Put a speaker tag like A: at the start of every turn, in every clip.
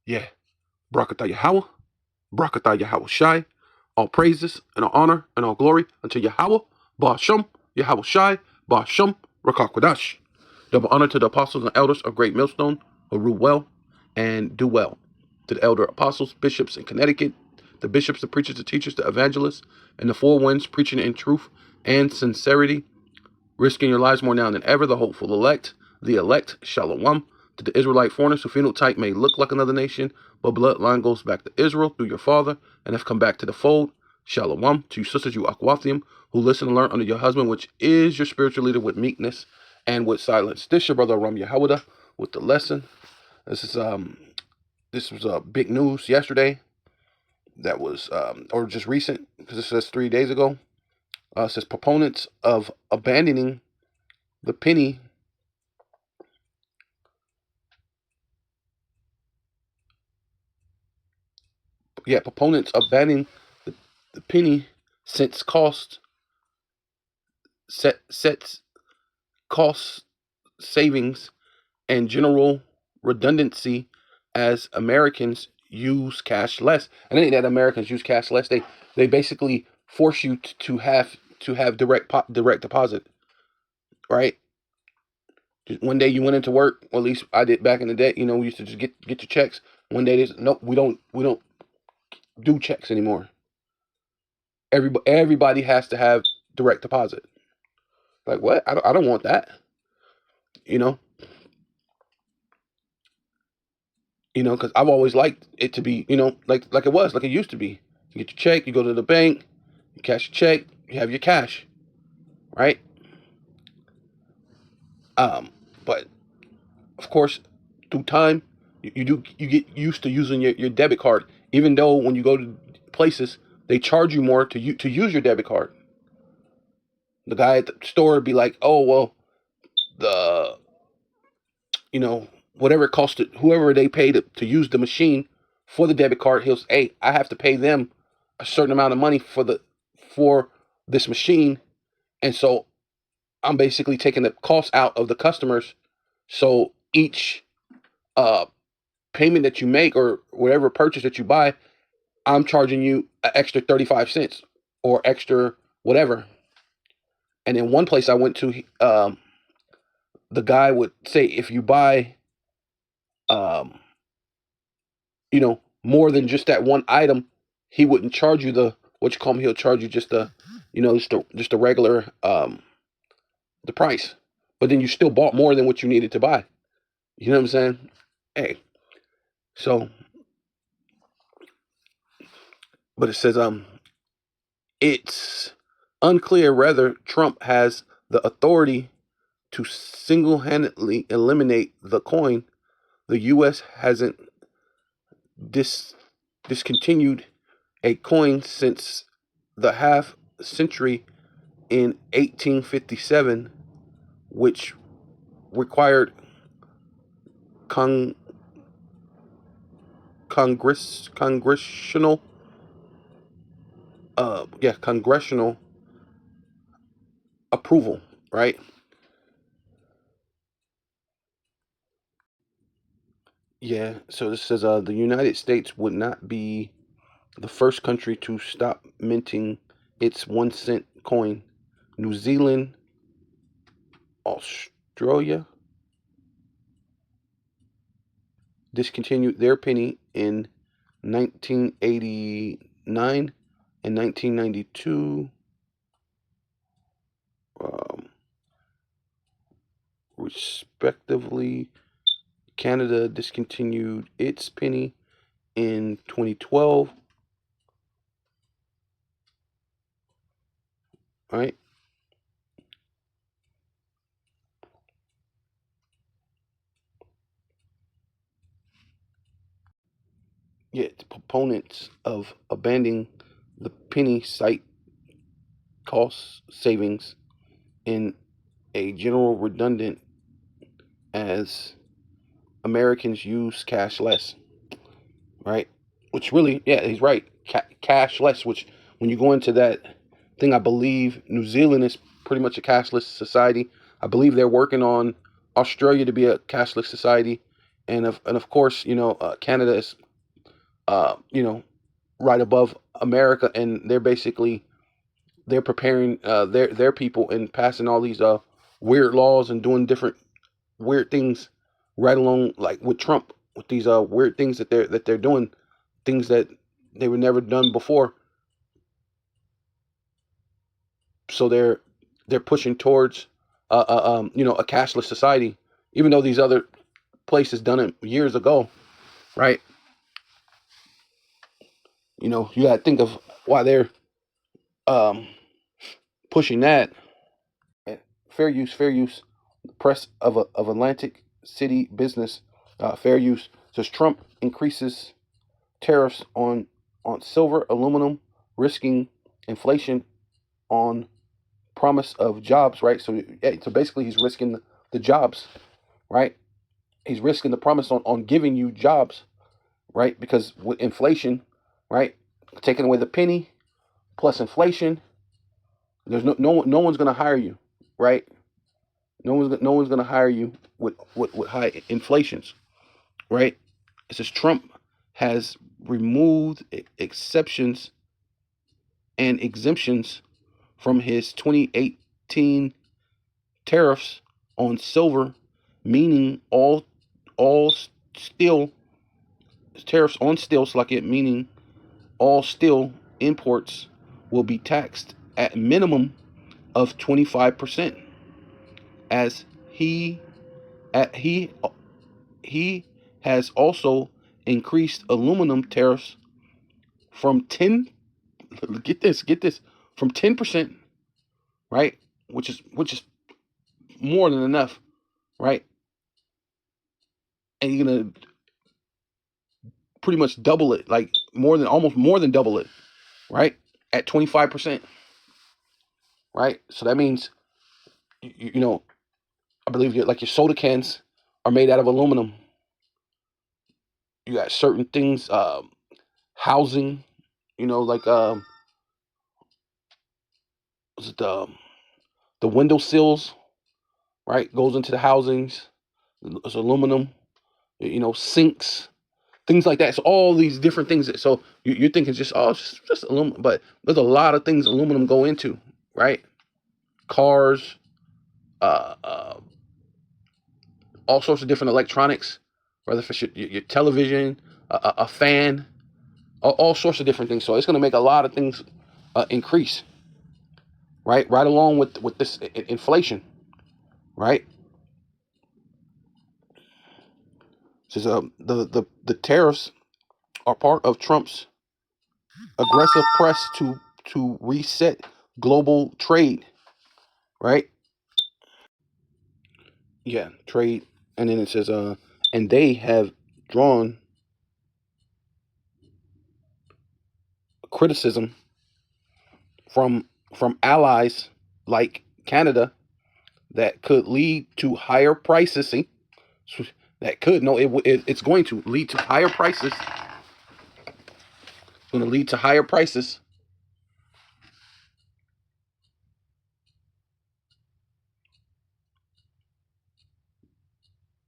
A: Yeah. Barakatah Yahweh, Barakatah Yahweh Shai. All praises and all honor and all glory unto Yahweh, Ba'ashem, Yahweh Shai, Ba'ashem, Rakakwadash. Double honor to the apostles and elders of Great Millstone who rule well and do well. To the elder apostles, bishops in Connecticut, the bishops, the preachers, the teachers, the evangelists, and the four winds preaching in truth and sincerity, risking your lives more now than ever, the hopeful elect, Shalom. To the Israelite foreigners who phenotype may look like another nation, but bloodline goes back to Israel through your father and have come back to the fold, Shalom. To you sisters, you Akwathim, who listen and learn under your husband, which is your spiritual leader, with meekness and with silence. This your brother Ram Yehuda with the lesson. This was big news yesterday. That was or just recent, because it says 3 days ago. It says proponents of abandoning the penny. Yeah, proponents of banning the penny since sets cost savings and general redundancy as Americans use cash less. And it ain't that Americans use cash less. They basically force you to have direct deposit, right? One day you went into work, or at least I did back in the day. We used to just get your checks. One day nope, we don't do checks anymore. Everybody has to have direct deposit. Like, what? I don't want that. You know, because I've always liked it to be, like it used to be. You get your check, you go to the bank, you cash your check, you have your cash, right? But of course, through time, you get used to using your debit card, even though when you go to places, they charge you more to use your debit card. The guy at the store would be like, oh well, the whatever it costs whoever they pay to use the machine for the debit card, he'll say, hey, I have to pay them a certain amount of money for this machine, and so I'm basically taking the cost out of the customers. So each payment that you make or whatever purchase that you buy, I'm charging you an extra 35 cents or extra whatever. And in one place I went to, the guy would say if you buy um, more than just that one item, he wouldn't charge you he'll charge you just the regular the price. But then you still bought more than what you needed to buy. You know what I'm saying? Hey. So but it says it's unclear whether Trump has the authority to single-handedly eliminate the coin. The US hasn't discontinued a coin since the half century in 1857, which required congressional congressional approval, right? Yeah, so this says the United States would not be the first country to stop minting its 1 cent coin. New Zealand, Australia discontinued their penny in 1989 and 1992, respectively. Canada discontinued its penny in 2012. Right? Yet proponents of abandoning the penny cite cost savings in a general redundant as Americans use cash less, right? Which really, yeah, he's right. Cash less, which when you go into that thing, I believe New Zealand is pretty much a cashless society. I believe they're working on Australia to be a cashless society. and of course, Canada is, you know, right above America, and they're preparing their people and passing all these weird laws and doing different weird things right along, like with Trump, with these weird things that they're doing, things that they were never done before. So they're pushing towards a cashless society, even though these other places done it years ago, right? You got to think of why they're um, pushing that. Fair use. Press of Atlantic City Business, fair use says Trump increases tariffs on silver, aluminum, risking inflation on promise of jobs. Right. So yeah, so basically, he's risking the jobs. Right. He's risking the promise on giving you jobs. Right. Because with inflation, right, taking away the penny plus inflation, there's no one's gonna hire you. Right. No one's gonna hire you with high inflations, right? It says Trump has removed exceptions and exemptions from his 2018 tariffs on silver, meaning all steel tariffs on steel, meaning all steel imports will be taxed at minimum of 25%, as he has also increased aluminum tariffs from 10 get this from 10%, right? Which is more than enough, right? And you're gonna pretty much double it, like almost more than double it, right? At 25%, right? So that means I believe like your soda cans are made out of aluminum. You got certain things, housing, like was it the window sills, right? Goes into the housings. It's aluminum. Sinks, things like that. So all these different things. So you're thinking just aluminum, but there's a lot of things aluminum go into, right? Cars, uh, uh, all sorts of different electronics, whether for your television, a fan, all sorts of different things. So it's going to make a lot of things increase, right along with this inflation, right? Says the tariffs are part of Trump's aggressive press to reset global trade, right? Yeah, trade. And then it says and they have drawn criticism from allies like Canada that could lead to higher prices. See, that could no, it's going to lead to higher prices. It's going to lead to higher prices.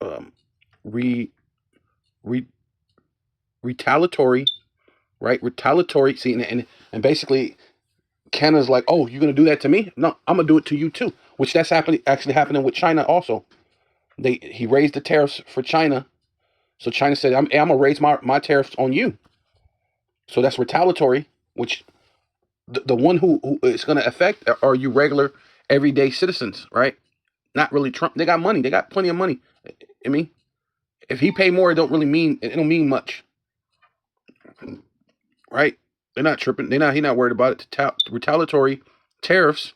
A: Um, re, re retaliatory, right? Retaliatory. See, and basically Canada's like, oh, you're gonna do that to me? No, I'm gonna do it to you too. Which that's actually happening with China also. He raised the tariffs for China, so China said, I'm gonna raise my tariffs on you. So that's retaliatory. Which the one who it's gonna affect are you regular everyday citizens, right? Not really Trump. They got money. They got plenty of money. I mean, if he pay more, it don't mean much, right? They're not tripping. He's not worried about it. Retaliatory tariffs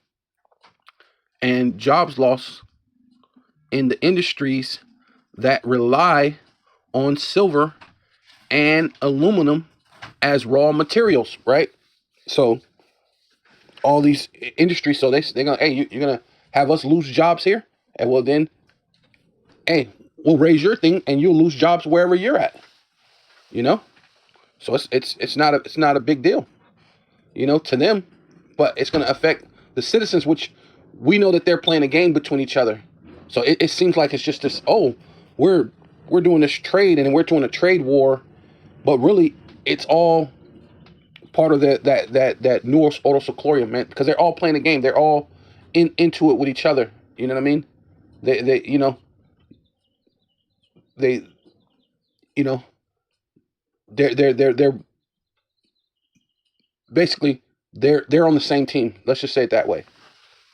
A: and jobs loss in the industries that rely on silver and aluminum as raw materials, right? So all these industries, so they're gonna, hey, you're gonna have us lose jobs here, and well then, hey, we'll raise your thing, and you'll lose jobs wherever you're at, you know. So it's not a big deal, to them, but it's gonna affect the citizens, which we know that they're playing a game between each other. So it seems like it's just this. Oh, we're we're doing this trade and we're doing a trade war, but really it's all part of that new autosoclorium, man, because they're all playing a game. They're all into it with each other. You know what I mean? They they you know they're basically they're on the same team. Let's just say it that way.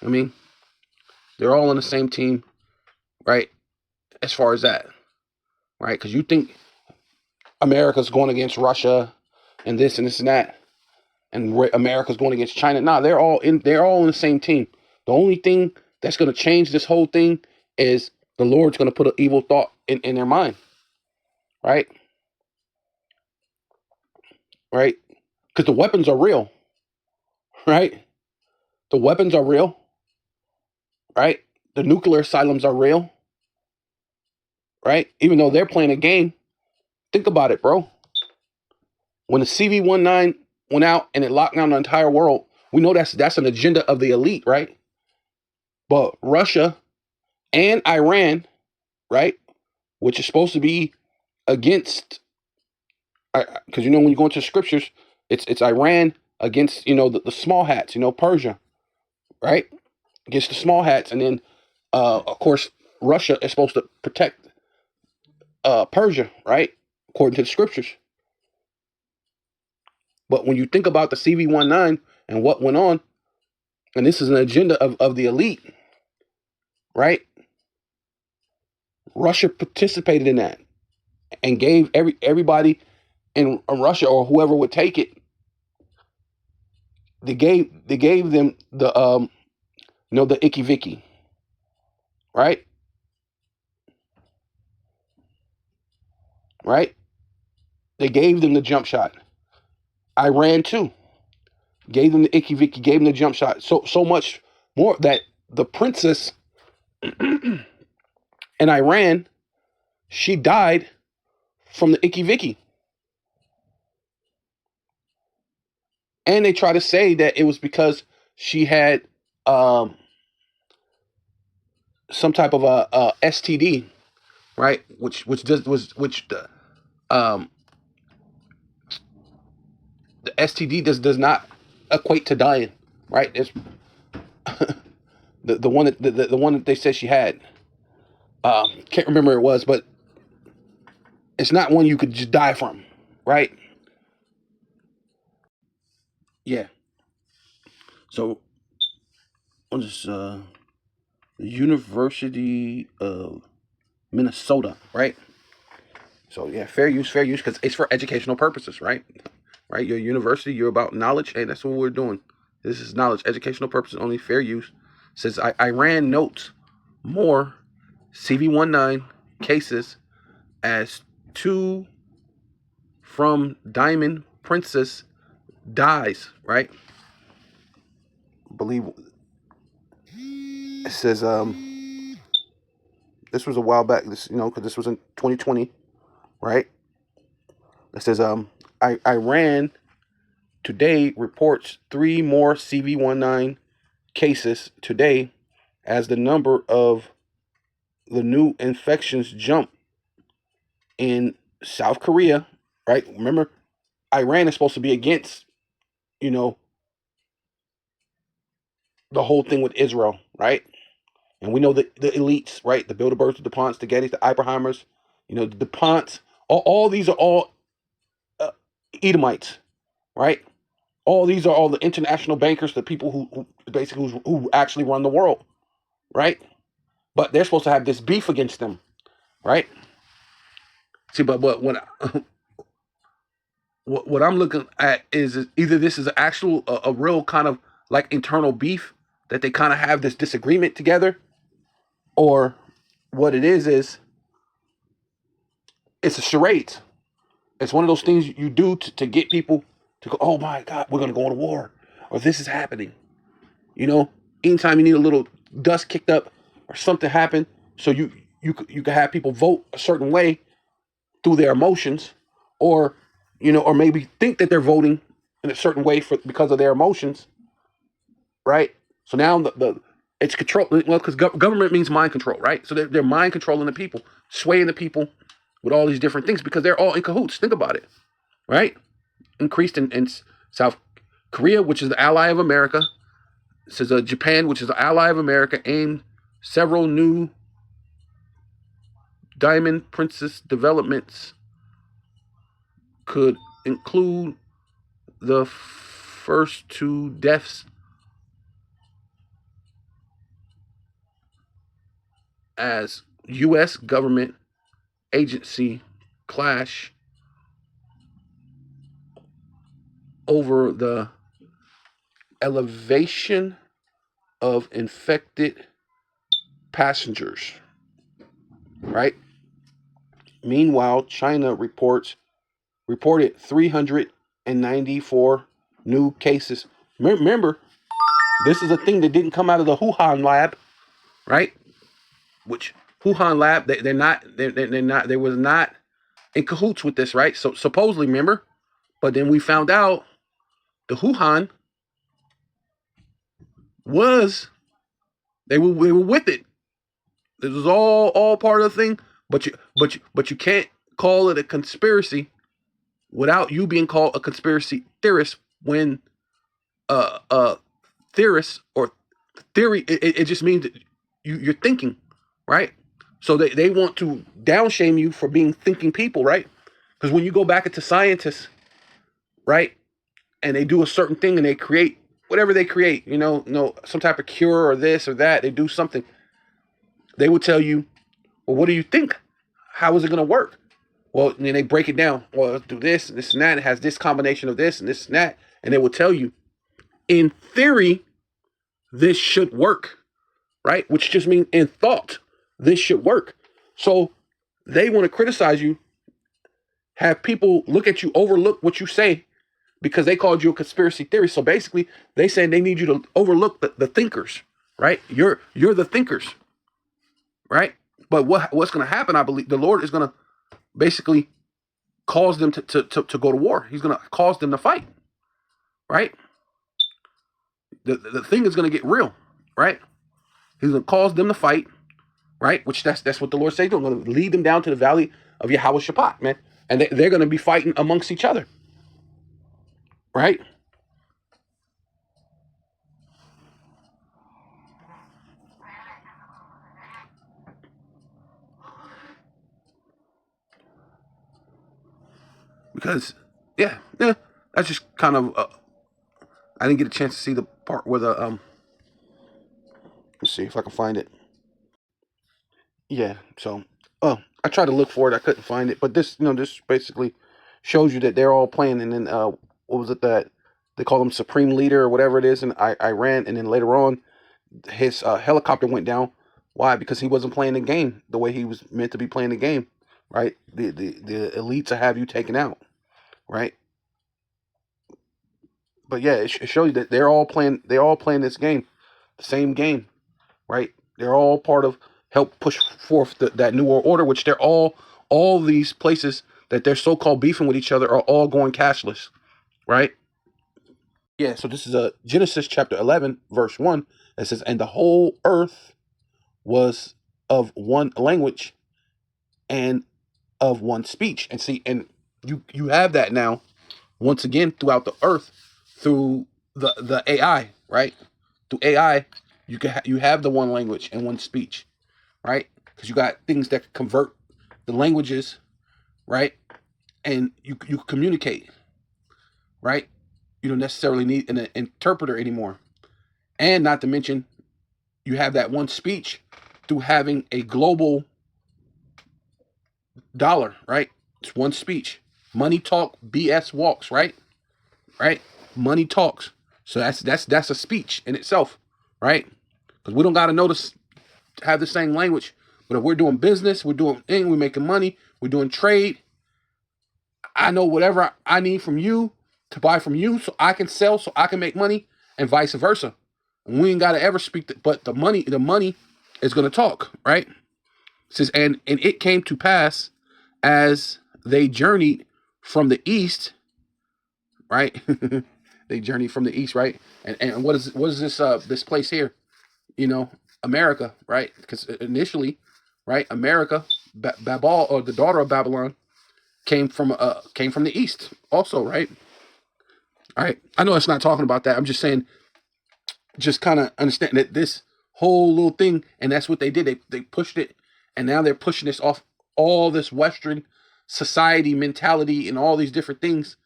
A: I mean, they're all on the same team, right? As far as that, right? Because you think America's going against Russia and this and this and that, and America's going against China. Nah, they're all in. They're all on the same team. The only thing that's going to change this whole thing is the Lord's going to put an evil thought in their mind, right? Right? Because the weapons are real, right? The weapons are real, right? The nuclear asylums are real, right? Even though they're playing a game, think about it, bro. When the CV-19 went out and it locked down the entire world, we know that's an agenda of the elite, right? But Russia and Iran, right, which is supposed to be against, because when you go into scriptures, it's Iran against the small hats, Persia, right, against the small hats, and then of course Russia is supposed to protect Persia, right, according to the scriptures. But when you think about the CV-19 and what went on, and this is an agenda of the elite, right? Russia participated in that and gave everybody in Russia or whoever would take it. They gave them the icky vicky, right? Right? They gave them the jump shot. Iran too gave them the icky vicky, gave them the jump shot. So much more that the princess in Iran, she died from the icky vicky. And they try to say that it was because she had some type of a STD, right? Which the STD does not equate to dying, right? It's the one that they said she had. Can't remember it was, but it's not one you could just die from, right? Yeah. So on this University of Minnesota, right? So yeah, fair use, because it's for educational purposes, right? Right? Your university, you're about knowledge. Hey, that's what we're doing. This is knowledge, educational purposes only, fair use. Says Iran notes more CV-19 cases as two from Diamond Princess dies, right? I believe it says this was a while back, this because this was in 2020, right? It says Iran today reports 3 more CV-19 cases today as the number of the new infections jump in South Korea, right? Remember, Iran is supposed to be against, the whole thing with Israel, right? And we know that the elites, right? The Bilderbergs, the DuPonts, the Gettys, the Oppenheimers, the DuPonts, all these are all Edomites, right? All these are all the international bankers, the people who basically who actually run the world, right? But they're supposed to have this beef against them, right? See, but when what I'm looking at is either this is actual a real kind of like internal beef that they kind of have this disagreement together, or what it is it's a charade. It's one of those things you do to get people to go, oh my God, we're gonna go to war, or this is happening. Anytime you need a little dust kicked up or something happen, so you can have people vote a certain way through their emotions, or or maybe think that they're voting in a certain way because of their emotions, right? So now the it's control. Well, because government means mind control, right? So they're mind controlling the people, swaying the people, with all these different things because they're all in cahoots. Think about it, right? Increased in South Korea, which is the ally of America. It says Japan, which is the ally of America, aimed several new Diamond Princess developments could include the first two deaths as U.S. government agency clash over the elevation of infected passengers, right? Meanwhile, China reported 394 new cases. Remember, this is a thing that didn't come out of the Wuhan lab, right? Which Wuhan lab, they're not they was not in cahoots with this, right? So supposedly, remember, but then we found out the Wuhan was they were with it. This was all part of the thing, but you can't call it a conspiracy without you being called a conspiracy theorist when theorist or theory it just means that you're thinking, right? So they want to downshame you for being thinking people, right? Because when you go back into scientists, right, and they do a certain thing and they create whatever they create, some type of cure or this or that, they do something, they will tell you, well, what do you think? How is it going to work? Well, and then they break it down. Well, let's do this and this and that. It has this combination of this and this and that. And they will tell you, in theory, this should work, right? Which just means in thought, this should work. So they want to criticize you, have people look at you, overlook what you say because they called you a conspiracy theorist. So basically, they saying they need you to overlook the thinkers, right? You're the thinkers, right? But what's going to happen, I believe, the Lord is going to basically cause them to go to war. He's going to cause them to fight, right? The thing is going to get real, right? He's going to cause them to fight, right? Which that's what the Lord says. I'm going to lead them down to the valley of Yahweh Shaphat, man. And they're going to be fighting amongst each other, right? Because, yeah, that's just kind of, I didn't get a chance to see the part where let's see if I can find it. Yeah, so, I tried to look for it. I couldn't find it. But this basically shows you that they're all playing. And then, what was it that they call him Supreme Leader or whatever it is in Iran. And then later on, his helicopter went down. Why? Because he wasn't playing the game the way he was meant to be playing the game, right? The elites have you taken out, right? But yeah, it shows you that they're all playing. They all playing this game, the same game, right? They're all part of help push forth that new world order, which they're all these places that they're so-called beefing with each other are all going cashless, right? Yeah. So this is a Genesis chapter 11, verse 1. It says, "And the whole earth was of one language and of one speech." And see, and you have that now once again throughout the earth through the AI, right? Through AI, you have the one language and one speech, right? Because you got things that convert the languages, right? And you communicate, right? You don't necessarily need an interpreter anymore. And not to mention, you have that one speech through having a global dollar, right? It's one speech. Money talk, BS walks, right? Right? Money talks. So that's a speech in itself, right? Because we don't gotta notice have the same language. But if we're doing business, we're making money, we're doing trade. I know whatever I need from you to buy from you, so I can sell, so I can make money, and vice versa. And we ain't gotta ever speak, but the money is gonna talk, right? It says, and it came to pass as they journeyed from the east, right? They journeyed from the east, right? And what is this this place here? America, right? Because initially, right, America Babal, or the daughter of Babylon, came from the east, also, right? All right. I know it's not talking about that. I'm just saying, just kind of understand that this whole little thing, and that's what they did. They pushed it, and now they're pushing this off all this Western society mentality and all these different things,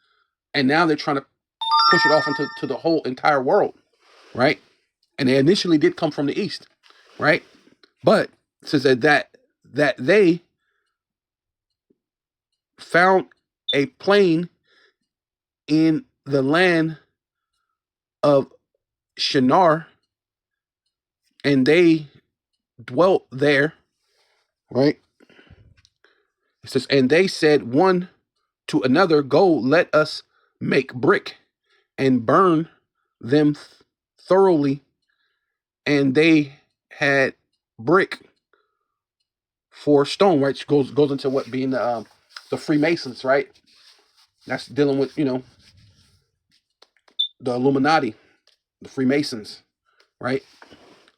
A: and now they're trying to push it off into the whole entire world, right? And they initially did come from the east, right? But it says that they found a plain in the land of Shinar, and they dwelt there, right? It says, and they said one to another, go, let us make brick and burn them thoroughly. And they had brick for stone, right? Which goes into what being the Freemasons, right? That's dealing with, the Illuminati, the Freemasons, right?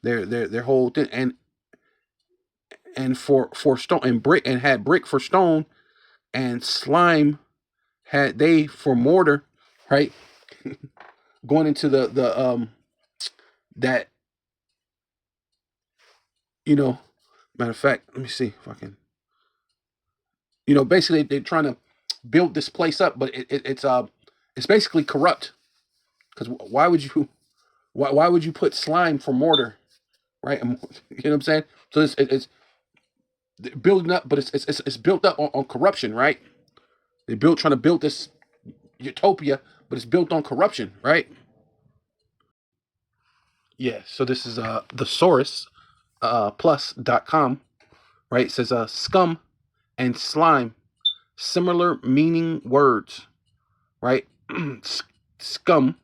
A: Their whole thing, and for stone, and brick, and had brick for stone, and slime had they for mortar, right? Going into the that, matter of fact, let me see if I can, basically they're trying to build this place up, but it's basically corrupt, because why would you put slime for mortar, right? You know what I'm saying? So it's building up, but it's built up on corruption, right? Trying to build this utopia, but it's built on corruption, right? Yeah. So this is thesaurus plus.com, right? It says scum and slime, similar meaning words, right? Scum,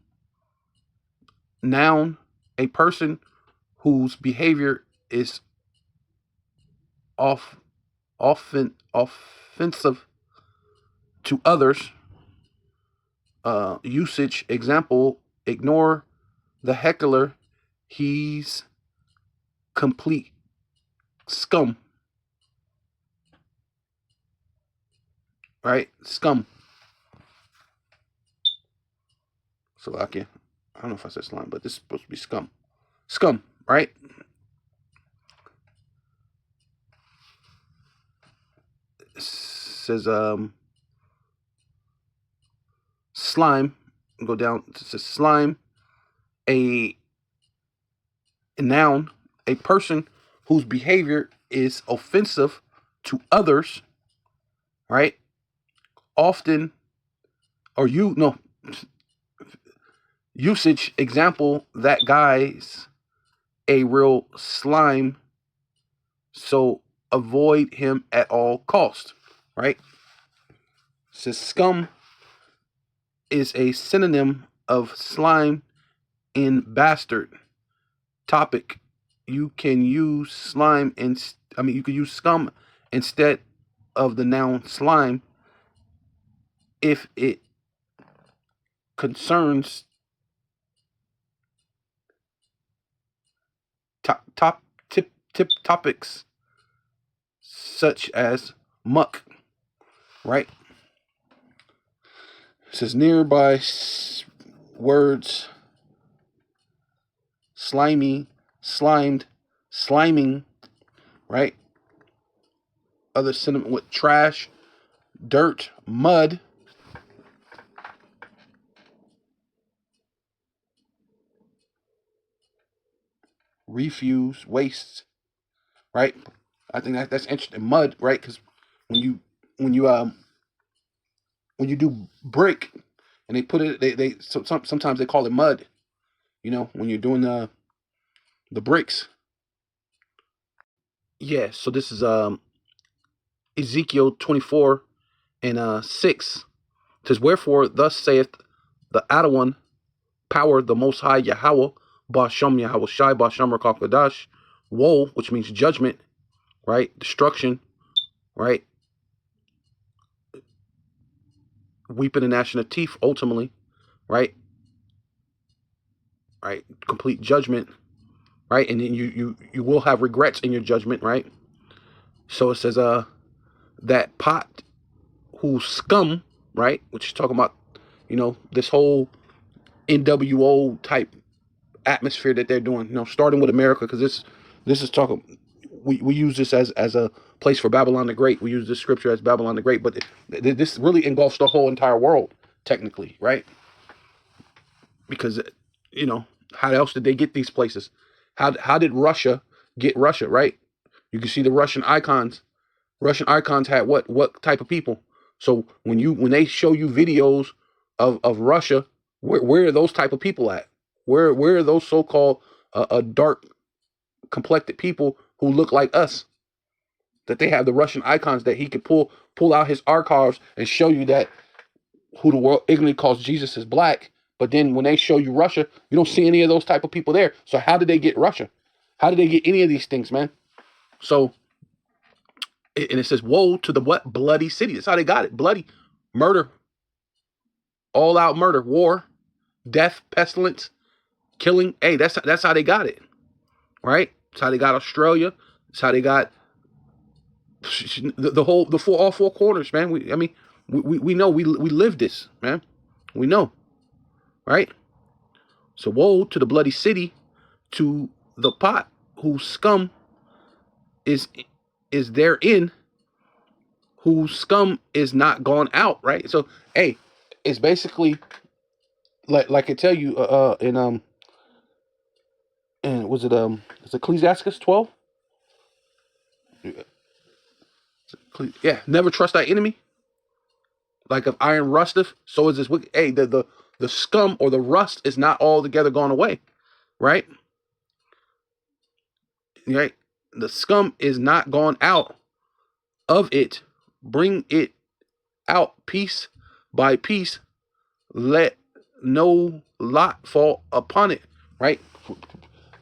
A: noun, a person whose behavior is off often offensive to others. Usage, example, ignore the heckler, he's complete scum, right? Scum. So I don't know if I said slime, but this is supposed to be scum. Scum, right? It says slime. Go down. It says slime, a noun, a person whose behavior is offensive to others, right? Often, or usage, example, that guy's a real slime, so avoid him at all cost, right? It says scum is a synonym of slime in bastard. Topic: you can use you can use scum instead of the noun slime if it concerns topics such as muck, right? It says nearby words: slimy, slimed, sliming, right? Other synonym with trash, dirt, mud, refuse, waste, right? I think that's interesting. Mud, right? Because when you when you when you do brick and they put it, sometimes they call it mud. When you're doing the bricks. Yeah. So this is Ezekiel 24 and 6. It says, wherefore thus saith the Adon, power, the Most High Yahweh, Basham Yahweh Shai, Basham Rakakadash, woe, which means judgment, right? Destruction, right? Weeping and gnashing of teeth, ultimately, right? Right? Complete judgment, right? And then you will have regrets in your judgment, right? So it says, that pot whose scum, right, which is talking about, this whole NWO type atmosphere that they're doing, starting with America, because this is talking. We use this as a place for Babylon the Great. We use this scripture as Babylon the Great, but this really engulfs the whole entire world, technically, right? Because how else did they get these places? How did Russia get Russia, right? You can see the Russian icons. Russian icons had what type of people? So when they show you videos of Russia, where are those type of people at? Where are those so-called dark complected people who look like us? That they have the Russian icons that he could pull out his archives and show you that who the world ignorantly calls Jesus is black. But then when they show you Russia, you don't see any of those type of people there. So how did they get Russia? How did they get any of these things, man? So, and it says, woe to the what? Bloody city. That's how they got it. Bloody. Murder. All out murder. War. Death. Pestilence. Killing. Hey, that's how they got it. Right? That's how they got Australia. That's how they got all four corners, man. We know we live this, man. We know. Right? So woe to the bloody city, to the pot whose scum is therein, whose scum is not gone out, right? So hey, it's basically like I tell you and was it's Ecclesiastes 12? Yeah, never trust thy enemy. Like if iron rusteth, so is this wicked. Hey, the scum or the rust is not altogether gone away, right? Right? The scum is not gone out of it. Bring it out piece by piece. Let no lot fall upon it, right?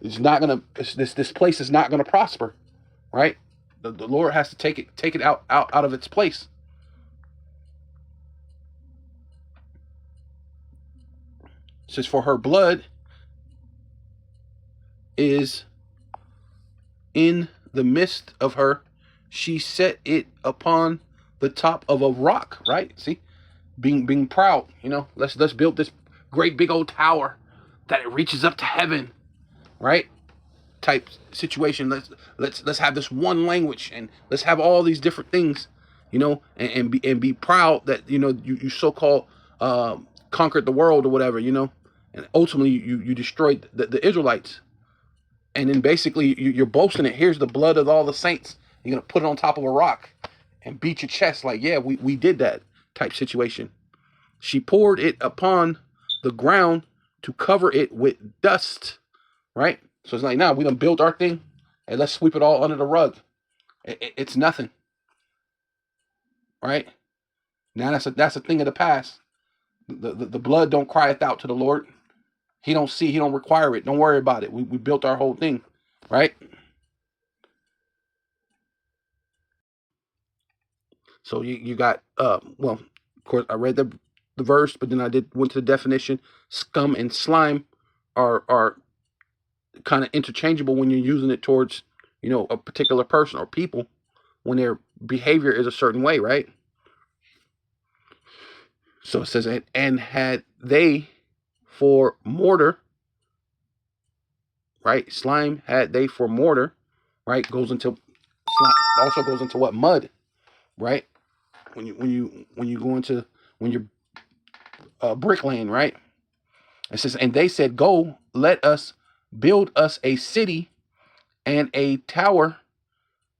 A: It's not gonna. This place is not gonna prosper, right? The Lord has to take it out of its place. It says, for her blood is in the midst of her. She set it upon the top of a rock, right? See, being proud, let's build this great big old tower that it reaches up to heaven, right? Type situation. Let's have this one language, and let's have all these different things, and be proud that you so-called conquered the world or whatever, and ultimately you destroyed the Israelites. And then basically you're boasting it. Here's the blood of all the saints. You're gonna put it on top of a rock and beat your chest like, yeah, we did that type situation. She poured it upon the ground to cover it with dust, right? So it's like, now we done built our thing, and let's sweep it all under the rug. It's nothing, right? Now that's a thing of the past. The blood don't crieth out to the Lord. He don't require it. Don't worry about it. We built our whole thing, right? So you got well, of course I read the verse, but then went to the definition. Scum and slime are kind of interchangeable when you're using it towards a particular person or people when their behavior is a certain way, right? So it says, and had they for mortar, right? Slime had they for mortar, right? Goes into slime, also goes into what? Mud, right? When you go into when you're bricklaying, right? It says, and they said, go, let us build us a city and a tower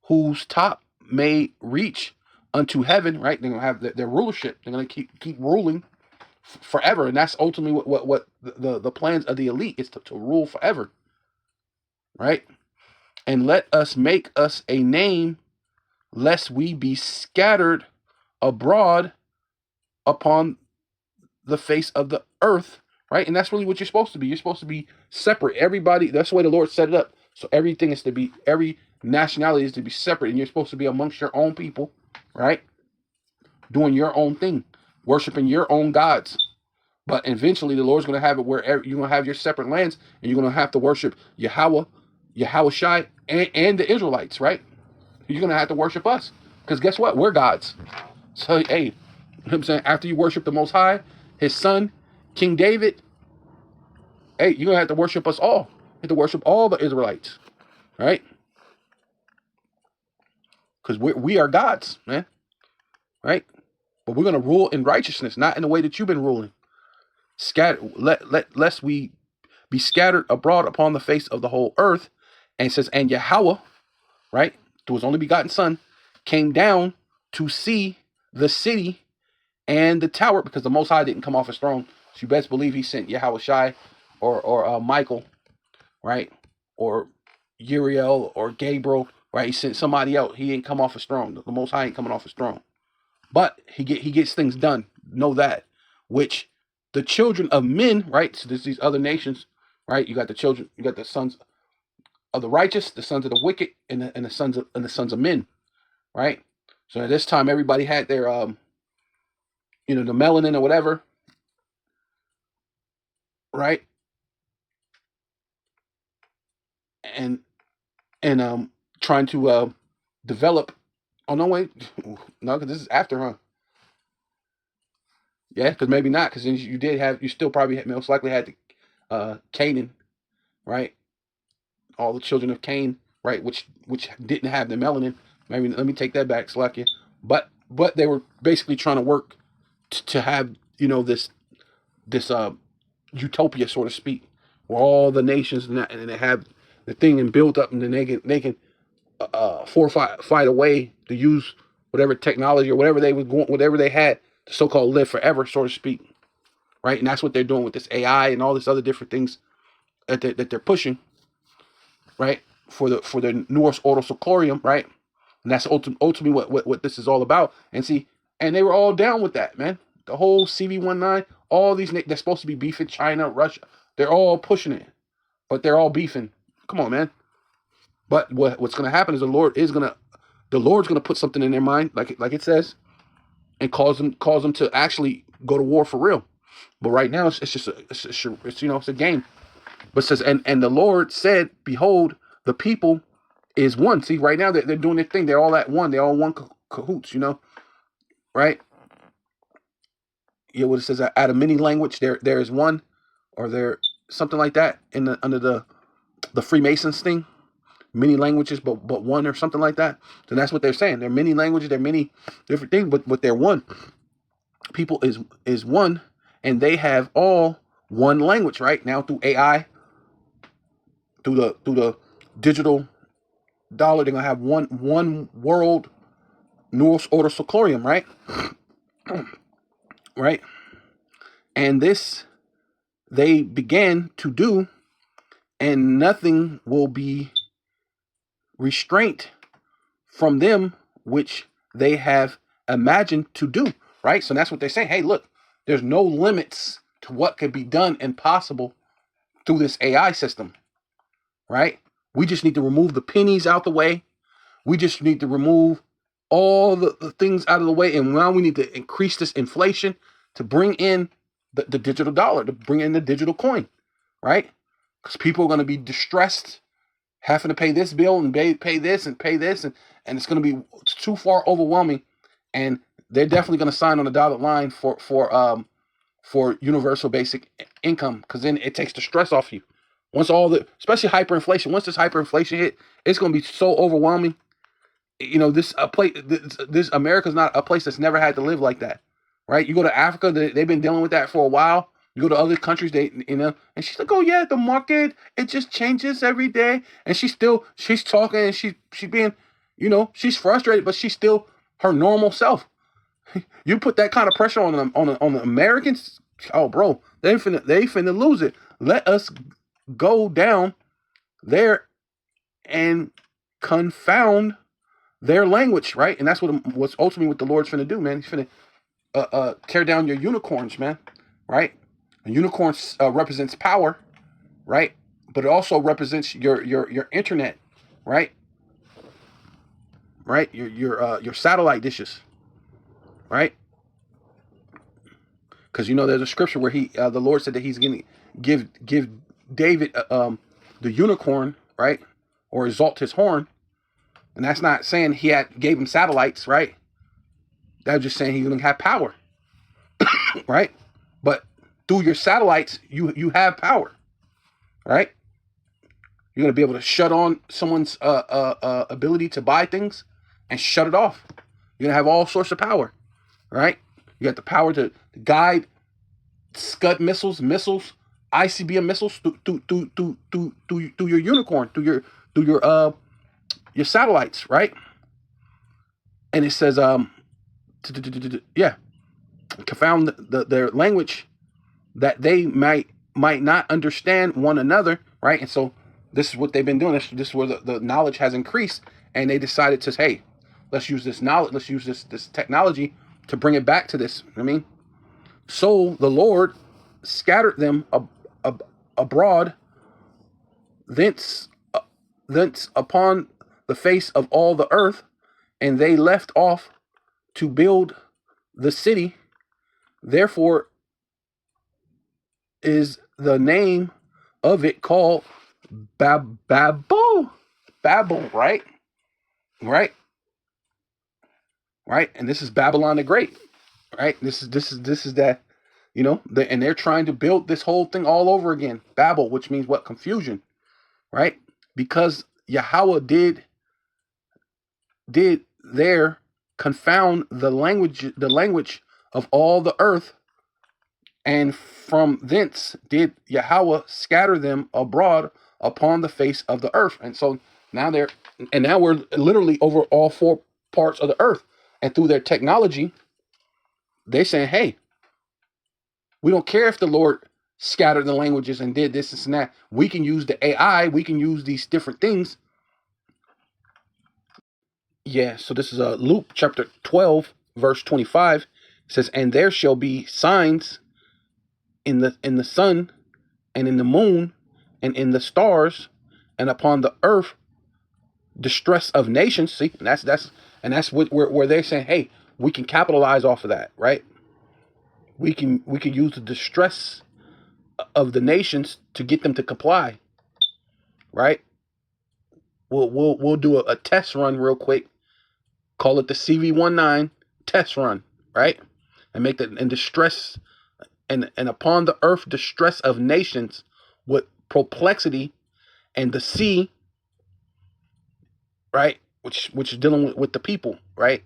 A: whose top may reach unto heaven, right? They're gonna have their rulership. They're gonna keep ruling forever, and that's ultimately what the plans of the elite is to rule forever, right? And let us make us a name, lest we be scattered abroad upon the face of the earth, right? And that's really what you're supposed to be. You're supposed to be separate. Everybody, that's the way the Lord set it up. So every nationality is to be separate, and you're supposed to be amongst your own people, right? Doing your own thing, worshiping your own gods. But eventually the Lord's going to have it where you're going to have your separate lands, and you're going to have to worship Yahweh Shai, and the Israelites, right? You're gonna have to worship us, because guess what? We're gods. So hey, you know what I'm saying, after you worship the Most High, His Son, King David, hey, you're gonna have to worship us all. You have to worship all the Israelites, right? Because we are gods, man, right? But we're gonna rule in righteousness, not in the way that you've been ruling. Lest we be scattered abroad upon the face of the whole earth. And it says, and Yahweh, right, through his only begotten Son, came down to see the city and the tower, because the Most High didn't come off his throne. So you best believe he sent Yahweh Shai or Michael, right, or Uriel or Gabriel, right? He sent somebody else. He didn't come off his throne. The Most High ain't coming off his throne. But he gets things done. Know that. Which the children of men, right? So there's these other nations, right? You got the children, you got the sons of the righteous, the sons of the wicked, and the sons of men, right? So at this time, everybody had their the melanin or whatever, right? And trying to develop. Oh no, wait, no, because this is after, huh? Yeah, because maybe not, because you still probably most likely had the Canaan, right? All the children of Cain, right? Which didn't have the melanin. Maybe let me take that back, Slakia. But they were basically trying to work to have this utopia, so to speak, where all the nations and they have the thing and built up, and then they can fight away to use whatever technology or whatever whatever they had to so-called live forever, so to speak, right? And that's what they're doing with this AI and all this other different things that they're pushing, right? For the Norse Ordo Seclorium, right? And that's ultimately what this is all about. And see, and they were all down with that, man. The whole CV-19, all these they're supposed to be beefing China, Russia. They're all pushing it, but they're all beefing. Come on, man. But what's going to happen is the Lord's going to put something in their mind, like it says, and cause them to actually go to war for real. But right now, it's a game. But it says, and the Lord said, behold, the people is one. See, right now they're doing their thing. They're all at one. They're all one cahoots, right? What it says, out of many language, there is one, or there something like that under the Freemasons thing. Many languages, but one, or something like that. Then that's what they're saying. There are many languages, there are many different things, but they're one. People is one, and they have all one language, right? Now through AI, through the digital dollar, they're gonna have one world Norse Order Seclorium, right? Right? And this they began to do, and nothing will be restraint from them which they have imagined to do, right? So that's what they're saying. Hey, look, there's no limits to what could be done and possible through this AI system, right? We just need to remove the pennies out the way. We just need to remove all the things out of the way. And now we need to increase this inflation to bring in the digital dollar, to bring in the digital coin, right? Because people are going to be distressed having to pay this bill and pay this and pay this, and it's going to be too far overwhelming, and they're definitely going to sign on the dotted line for universal basic income, because then it takes the stress off you. Once especially hyperinflation, once this hyperinflation hit, it's going to be so overwhelming. This America's not a place that's never had to live like that, right? You go to Africa, they've been dealing with that for a while. You go to other countries, and she's like, oh yeah, the market, it just changes every day. And she's talking, and she's being, she's frustrated, but she's still her normal self. You put that kind of pressure on them, on the Americans, oh bro, they finna lose it. Let us go down there and confound their language, right? And that's what's ultimately what the Lord's finna do, man. He's finna tear down your unicorns, man, right? A unicorn represents power, right? But it also represents your internet, right? Right? Your satellite dishes, right? Because there's a scripture where the Lord said that He's going to give David the unicorn, right, or exalt his horn, And that's not saying he gave him satellites, right? That's just saying he's going to have power, right? But through your satellites, you have power, right? You're going to be able to shut on someone's ability to buy things and shut it off. You're going to have all sorts of power, right? You got the power to guide Scud missiles, ICBM missiles through your unicorn, through your satellites, right? And it says yeah, confound their language, that they might not understand one another, right? And so this is what they've been doing. This is where the knowledge has increased, and they decided to, hey, let's use this knowledge, let's use this technology to bring it back to this. I mean, so the Lord scattered them abroad, thence upon the face of all the earth, and they left off to build the city. Therefore is the name of it called Babel, right? Right. And this is Babylon the Great, right? This is that, and they're trying to build this whole thing all over again. Babel, which means what? Confusion, right? Because Yahweh did there confound the language of all the earth, and from thence did Yahweh scatter them abroad upon the face of the earth. And so now we're literally over all four parts of the earth. And through their technology, they're saying, hey, we don't care if the Lord scattered the languages and did this and that. We can use the AI. We can use these different things. Yeah, so this is Luke chapter 12, verse 25. It says, and there shall be signs in the sun and in the moon and in the stars, and upon the earth distress of nations. See, and that's where they're saying, hey, we can capitalize off of that, right? We can use the distress of the nations to get them to comply, right? We'll do a test run real quick. Call it the CV-19 test run, right? And make that, and distress, and upon the earth distress of nations with perplexity, and the sea, right, which is dealing with the people, right?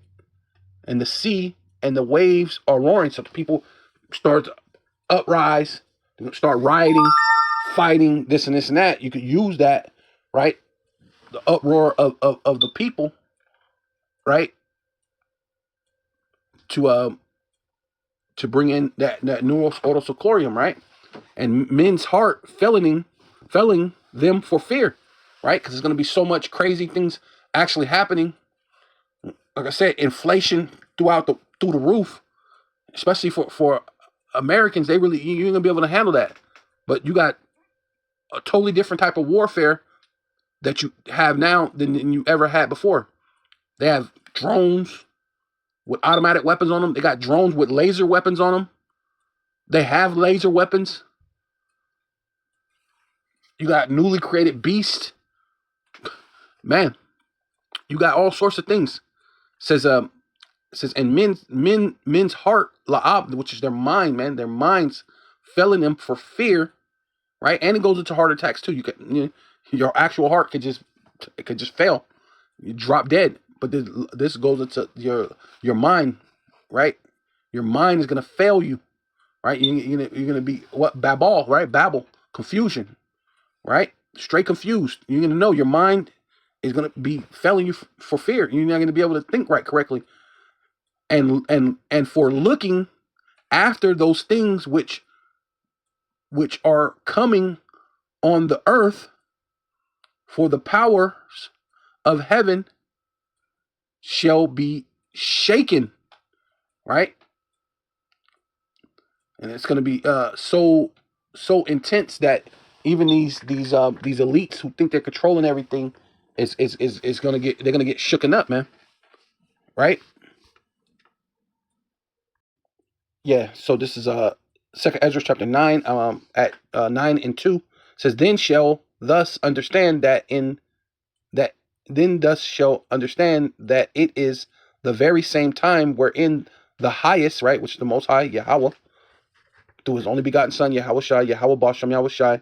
A: And the sea and the waves are roaring, so the people start to uprise, start rioting, fighting, this and this and that. You could use that, right? The uproar of the people, right? To bring in that Nuros Autosocorium, right? And men's heart failing them for fear, right? Because there's going to be so much crazy things actually happening. Like I said, inflation through the roof, especially for Americans. You're gonna be able to handle that. But you got a totally different type of warfare that you have now than you ever had before. They have drones with automatic weapons on them. They got drones with laser weapons on them. They have laser weapons. You got newly created beasts. Man, you got all sorts of things. It says, and men's heart, la'ab, which is their mind, man, their minds failing them for fear, right? And it goes into heart attacks too. Your actual heart could just fail. You drop dead. But this goes into your mind, right? Your mind is gonna fail you, right? You're gonna be what? Babel, right? Babel, confusion, right? Straight confused. You're gonna know your mind is gonna be failing you for fear. You're not gonna be able to think right correctly, and for looking after those things which are coming on the earth, for the powers of heaven shall be shaken, right? And it's going to be so intense that even these elites who think they're controlling everything is going to get shooken up, man. Right? Yeah. So this is Second Ezra chapter 9, at 9 and 2 says, then shall thus understand that then thus shall understand that it is the very same time wherein the highest, right, which is the most high, Yahweh, through his only begotten son, Yahweh Shai, Yahweh Bashem, Yahweh Shai,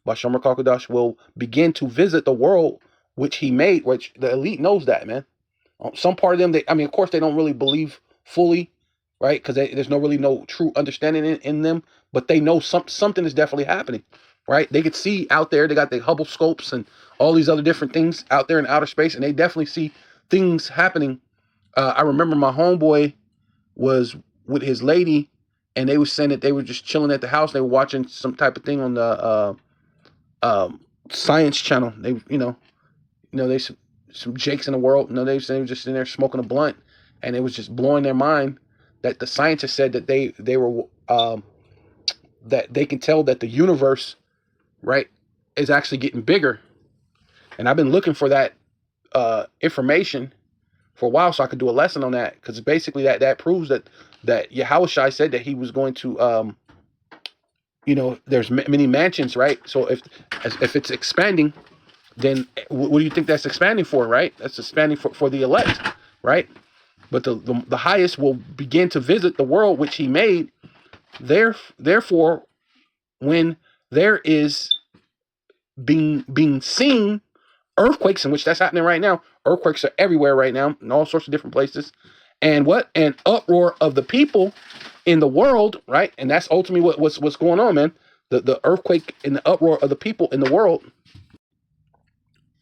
A: Bashem Rakakadash, will begin to visit the world which he made, which the elite knows that, man. Some part of them, I mean, of course, they don't really believe fully, right? Because there's no true understanding in them, but they know something is definitely happening, right? They could see out there. They got the Hubble scopes and all these other different things out there in outer space, and they definitely see things happening. I remember my homeboy was with his lady, and they were saying that they were just chilling at the house. They were watching some type of thing on the Science Channel. They some Jakes in the world. They were just in there smoking a blunt, and it was just blowing their mind that the scientists said that they were that they can tell that the universe, right, is actually getting bigger. And I've been looking for that information for a while, so I could do a lesson on that, because basically that proves that Yahushua said that he was going to there's many mansions, right? So if it's expanding, then what do you think that's expanding for, right? That's expanding for the elect, right? But the highest will begin to visit the world which he made. Therefore, when there is being seen earthquakes, in which that's happening right now, earthquakes are everywhere right now in all sorts of different places, and what an uproar of the people in the world, right? And that's ultimately what's going on, man. The earthquake and the uproar of the people in the world.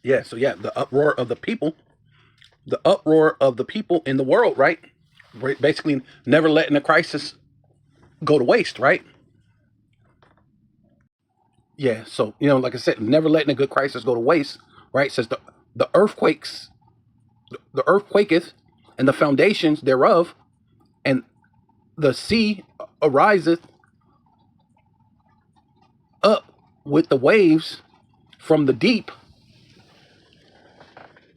A: Yeah, so yeah, the uproar of the people, in the world, right? Basically, never letting a crisis go to waste, right? Yeah, so like I said, never letting a good crisis go to waste, right? Says the earthquakes, the earthquaketh, and the foundations thereof, and the sea ariseth up with the waves from the deep,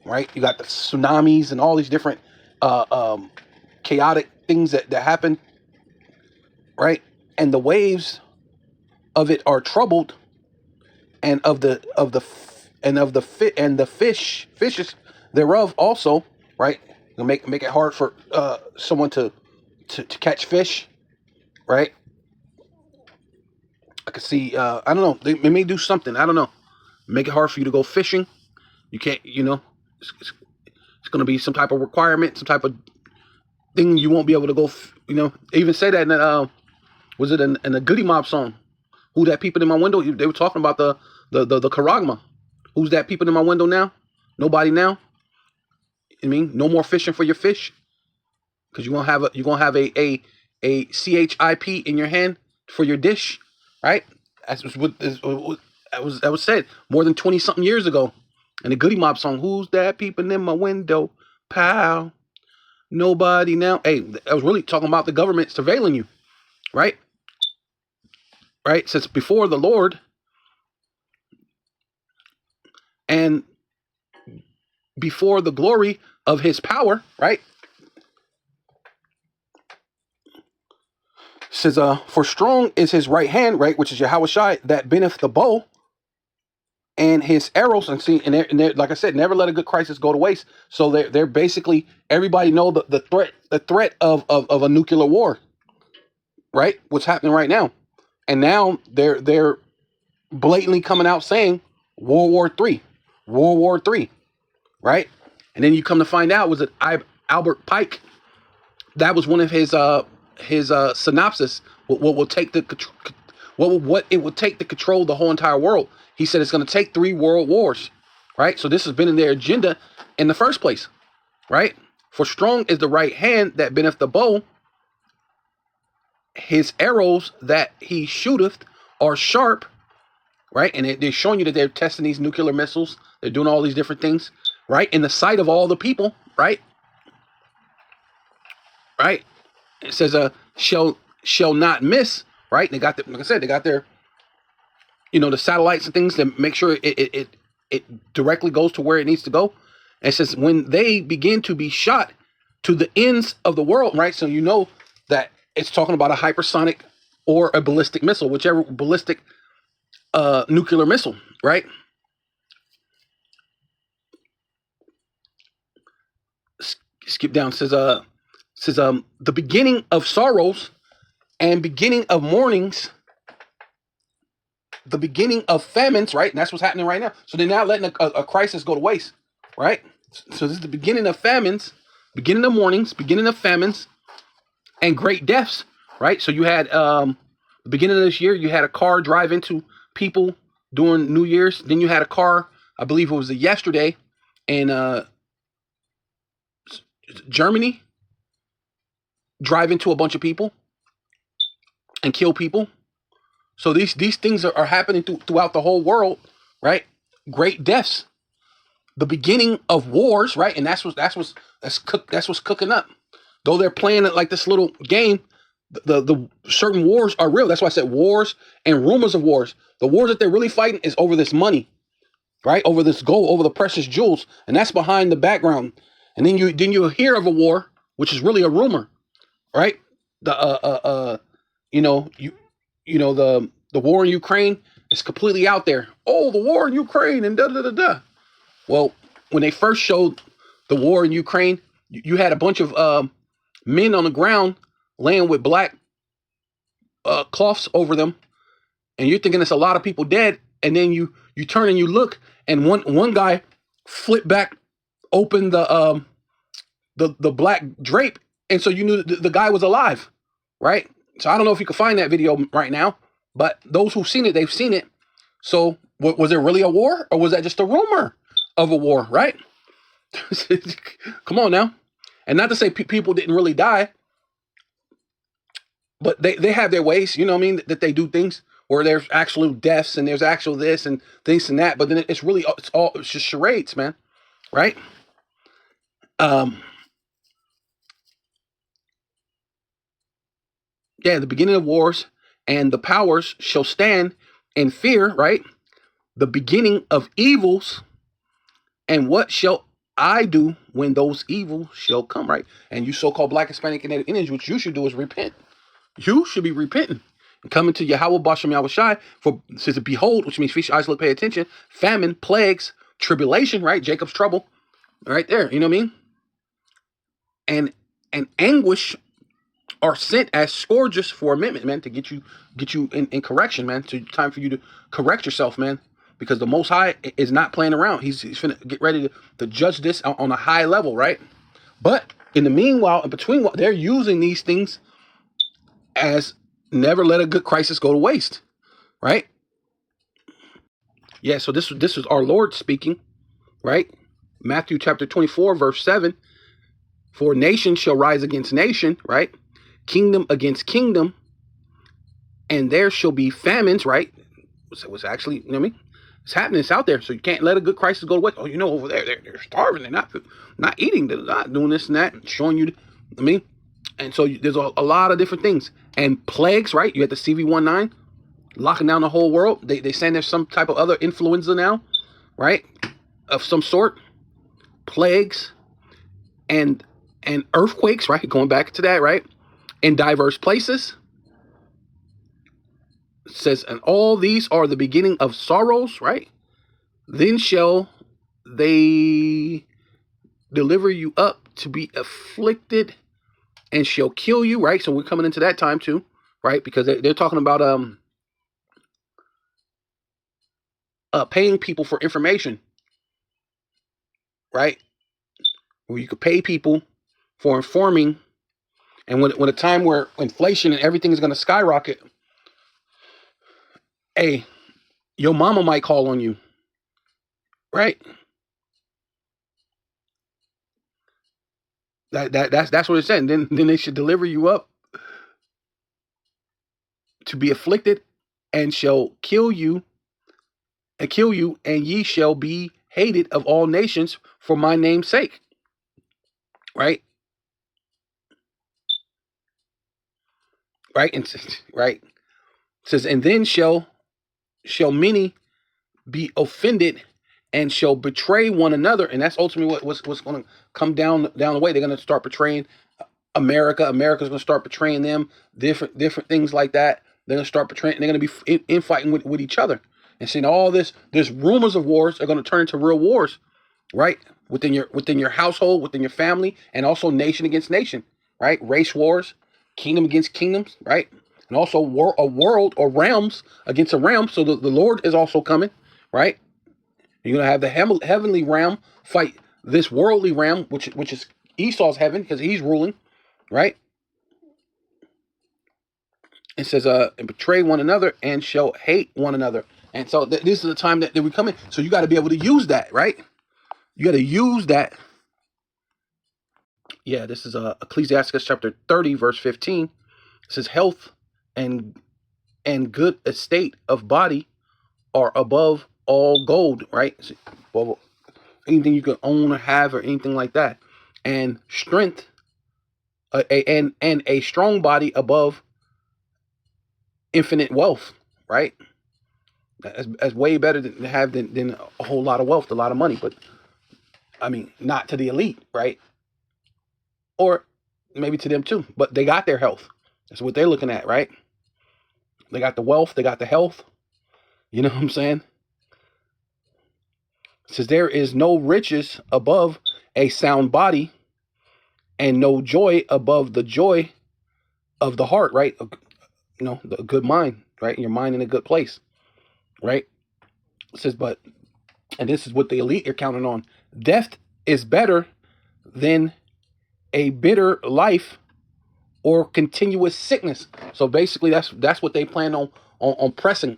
A: right? You got the tsunamis and all these different chaotic things that happen, right? And the waves of it are troubled, and of the fit and the fishes thereof also, right? It'll make it hard for someone to catch fish, right? I could see, I don't know, they may do something, I don't know, make it hard for you to go fishing. You can't, it's going to be some type of requirement, some type of thing you won't be able to go. They even say that in the, was it in the Goody Mob song? Who that peeping in my window? They were talking about the Karagma. Who's that peeping in my window now? Nobody now. I mean, no more fishing for your fish, because you're gonna have a CHIP in your hand for your dish, right? That was said more than 20 something years ago. And the Goody Mob song, who's that peeping in my window? Pow. Nobody now. Hey, I was really talking about the government surveilling you, right? Right? Since before the Lord and before the glory of his power, right? Says, for strong is his right hand, right? Which is Yahweh Shai, that bendeth the bow, and his arrows, and see, and like I said, never let a good crisis go to waste. So they're basically, everybody know the threat of a nuclear war, right? What's happening right now, and now they're blatantly coming out saying World War III, World War III, right? And then you come to find out, was it Albert Pike? That was one of his synopsis. What will take what it would take to control the whole entire world. He said it's going to take 3 world wars, right? So this has been in their agenda in the first place, right? For strong is the right hand that bendeth the bow. His arrows that he shooteth are sharp, right? And they're showing you that they're testing these nuclear missiles. They're doing all these different things, right? In the sight of all the people, right? Right? It says, shall not miss, right? They got like I said, they got their, the satellites and things to make sure it directly goes to where it needs to go. And it says, when they begin to be shot to the ends of the world, right? So you know that it's talking about a hypersonic or a ballistic missile, whichever ballistic nuclear missile, right? Skip down. Says the beginning of sorrows and beginning of mournings, the beginning of famines, right? And that's what's happening right now. So they're not letting a crisis go to waste, right? So this is the beginning of famines, beginning of mournings, beginning of famines, and great deaths, right? So you had the beginning of this year, you had a car drive into people during New Year's. Then you had a car, I believe it was yesterday, in Germany, drive into a bunch of people and kill people. So these things are happening throughout the whole world, right? Great deaths, the beginning of wars, right? And that's what's cooking up. Though they're playing it like this little game, the certain wars are real. That's why I said wars and rumors of wars. The wars that they're really fighting is over this money, right? Over this gold, over the precious jewels, and that's behind the background. And then you hear of a war, which is really a rumor, right? The you know you you know the war in Ukraine is completely out there. Oh, the war in Ukraine and da da da da. Well, when they first showed the war in Ukraine, you had a bunch of men on the ground laying with black cloths over them, and you're thinking it's a lot of people dead. And then you turn and you look, and one guy flipped back, opened the black drape, and so you knew the guy was alive, right? So I don't know if you can find that video right now, but those who've seen it, they've seen it. So was there really a war, or was that just a rumor of a war, right? Come on now. And not to say people didn't really die, but they have their ways, you know what I mean, that they do things where there's actual deaths and there's actual this and this and that, but then it's just charades, man, right? Yeah, the beginning of wars, and the powers shall stand in fear, right? The beginning of evils, and what shall I do when those evils shall come, right? And you so-called Black, Hispanic, and Native Indians, what you should do is repent. You should be repenting and coming to Yahweh Bashem Yahweh Shai, for it says behold, which means feast your eyes, look, pay attention, famine, plagues, tribulation, right? Jacob's trouble, right there, you know what I mean? And anguish are sent as scourges for amendment, man, to get you in correction, man. To time for you to correct yourself, man, because the Most High is not playing around. He's finna get ready to judge this on a high level, right? But in the meanwhile, in between, they're using these things as never let a good crisis go to waste, right? Yeah. So this is our Lord speaking, right? Matthew chapter 24, verse 7. For nation shall rise against nation, right? Kingdom against kingdom, and there shall be famines, right? What's actually, you know what I mean? It's happening. It's out there. So you can't let a good crisis go to waste. Oh, you know, over there, they're starving. They're not eating. They're not doing this and that, and showing you, I mean, and so there's a lot of different things. And plagues, right? You had the CV-19 locking down the whole world. They saying there's some type of other influenza now, right? Of some sort. Plagues and earthquakes, right? Going back to that, right? In diverse places. It says, and all these are the beginning of sorrows, right? Then shall they deliver you up to be afflicted and shall kill you, right? So we're coming into that time too, right? Because they're talking about paying people for information, right? Where you could pay people for informing, and when a time where inflation and everything is going to skyrocket, hey, your mama might call on you, right? That's what it said. And then they should deliver you up to be afflicted, and shall kill you, and ye shall be hated of all nations for my name's sake. Right? Right? And right. It says, and then shall many be offended and shall betray one another. And that's ultimately what's going to come down the way. They're going to start betraying America. America's going to start betraying them. Different things like that. They're going to start betraying. They're going to be infighting with each other. And seeing all this, there's rumors of wars are going to turn into real wars, right? within your household, within your family, and also nation against nation, right? Race wars, kingdom against kingdoms, right? And also a world or realms against a realm. So the Lord is also coming, right? You're gonna have the heavenly realm fight this worldly realm, which is Esau's heaven because he's ruling, right? It says, and betray one another and shall hate one another. And so this is the time that we come in. So you got to be able to use that, right? You got to use that. Yeah, this is Ecclesiastes chapter 30, verse 15. It says, health and good estate of body are above all gold, right? Well, anything you can own or have or anything like that. And strength and a strong body above infinite wealth, right? That's way better to have than a whole lot of wealth, a lot of money. But I mean, not to the elite, right? Or maybe to them too, but they got their health. That's what they're looking at, right? They got the wealth, they got the health. You know what I'm saying? It says there is no riches above a sound body and no joy above the joy of the heart, right? You know, the good mind, right? Your mind in a good place, right? It says, and this is what the elite are counting on. Death is better than a bitter life or continuous sickness. So basically, that's what they plan on pressing,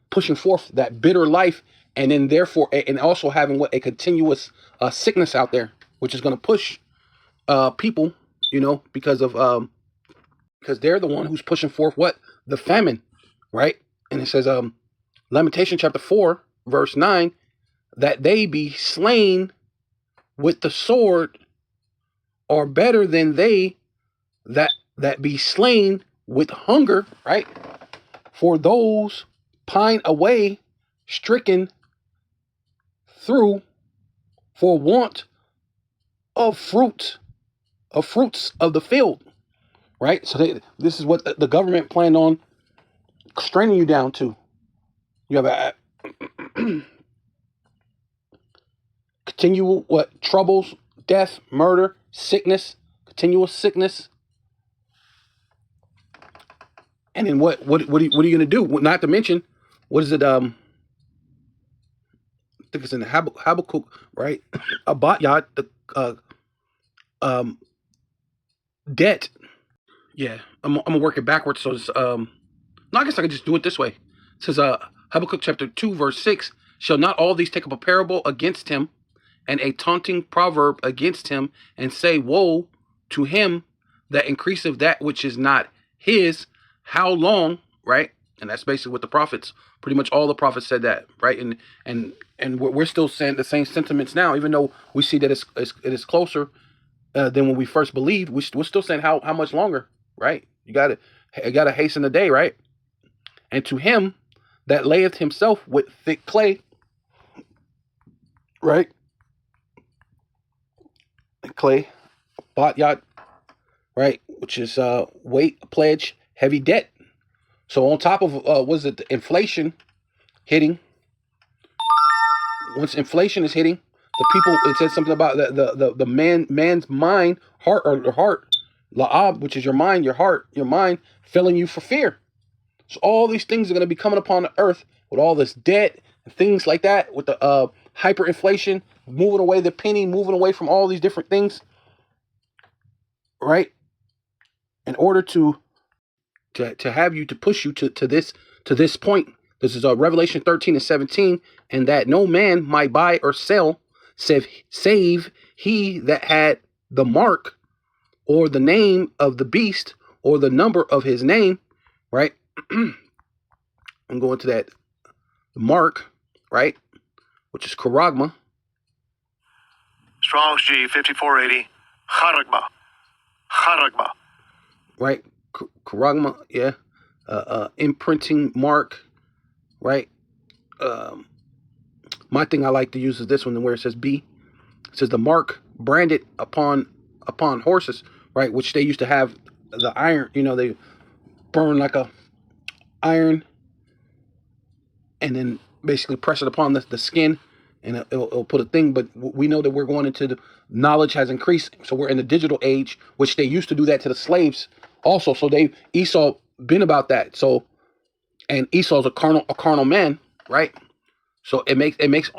A: pushing forth that bitter life, and then therefore, and also having a continuous sickness out there, which is going to push people, you know, because they're the one who's pushing forth the famine, right? And it says, Lamentation chapter 4, verse 9, that they be slain with the sword are better than they that be slain with hunger, right? For those pine away, stricken through for want of fruits of the field, right? So this is what the government planned on straining you down to. You have a continual troubles, death, murder, sickness, continual sickness. And then what are you going to do? Not to mention, what is it? I think it's in the Habakkuk, right? Abatyat, the debt. Yeah, I'm gonna work it backwards. So it's no, I guess I could just do it this way. It says Habakkuk chapter 2, verse 6. Shall not all these take up a parable against him, and a taunting proverb against him, and say, woe to him that increaseth that which is not his? How long, right? And that's basically what the prophets, pretty much all the prophets said that, right? And we're still saying the same sentiments now, even though we see that it is closer than when we first believed. We're still saying how much longer, right? You gotta hasten the day, right? And to him that layeth himself with thick clay, right? Clay, batyat, right? Which is weight, pledge, heavy debt. So on top of the inflation hitting, once inflation is hitting, the people, it says something about the man's mind, heart, la'ab, which is your mind, your mind filling you for fear. So all these things are going to be coming upon the earth with all this debt and things like that, with the hyperinflation, moving away the penny, moving away from all these different things, right? In order to have you, to push you to this point. This is Revelation 13 and 17, and that no man might buy or sell save he that had the mark or the name of the beast or the number of his name, right? I'm going to that mark, right, which is charagma.
B: Strong's G 5480, charagma,
A: right? Charagma, yeah. Imprinting mark, right? My thing I like to use is this one, where it says B. It says the mark branded upon horses, right? Which they used to have the iron, they burn like a iron and then basically press it upon the skin, and it'll put a thing. But we know that we're going into the knowledge has increased, so we're in the digital age, which they used to do that to the slaves also. So Esau been about that. So, and Esau's a carnal man, right? So it makes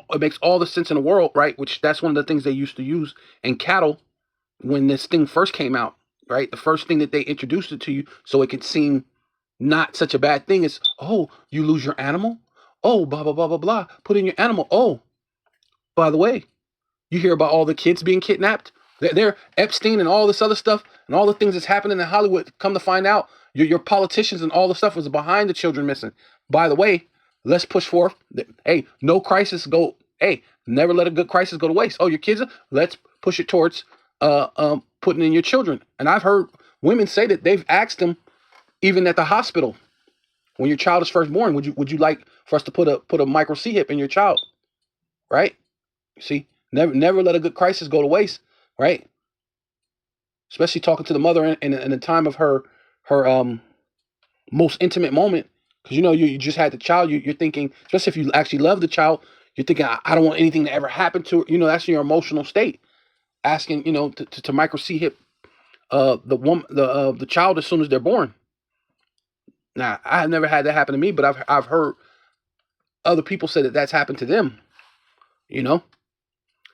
A: all the sense in the world, right? Which that's one of the things they used to use in cattle when this thing first came out, right? The first thing that they introduced it to you, so it could seem not such a bad thing, is, oh, you lose your animal, oh, blah blah blah blah blah. Put in your animal. Oh, by the way, you hear about all the kids being kidnapped. They're Epstein and all this other stuff and all the things that's happening in Hollywood. Come to find out, your politicians and all the stuff was behind the children missing. By the way, let's push forth. Hey, no crisis go. Hey, never let a good crisis go to waste. Oh, your kids. Let's push it towards putting in your children. And I've heard women say that they've asked them even at the hospital, when your child is first born, would you like for us to put a micro C hip in your child, right? See, never let a good crisis go to waste, right? Especially talking to the mother in the time of her most intimate moment, because you just had the child. You're thinking, especially if you actually love the child, you're thinking, I don't want anything to ever happen to her. That's your emotional state. Asking, to micro C hip the child as soon as they're born. Now, I've never had that happen to me, but I've heard other people say that that's happened to them. It's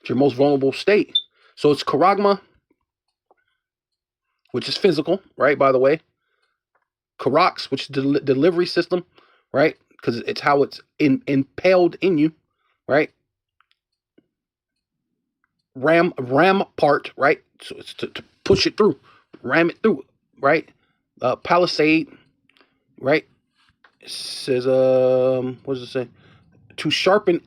A: your most vulnerable state. So it's charagma, which is physical, right? By the way, charax, which is the delivery system, right? Because it's how it's impaled in you, right? Ram part, right? So it's to push it through, ram it through, right? Palisade, right? It says, what does it say? To sharpen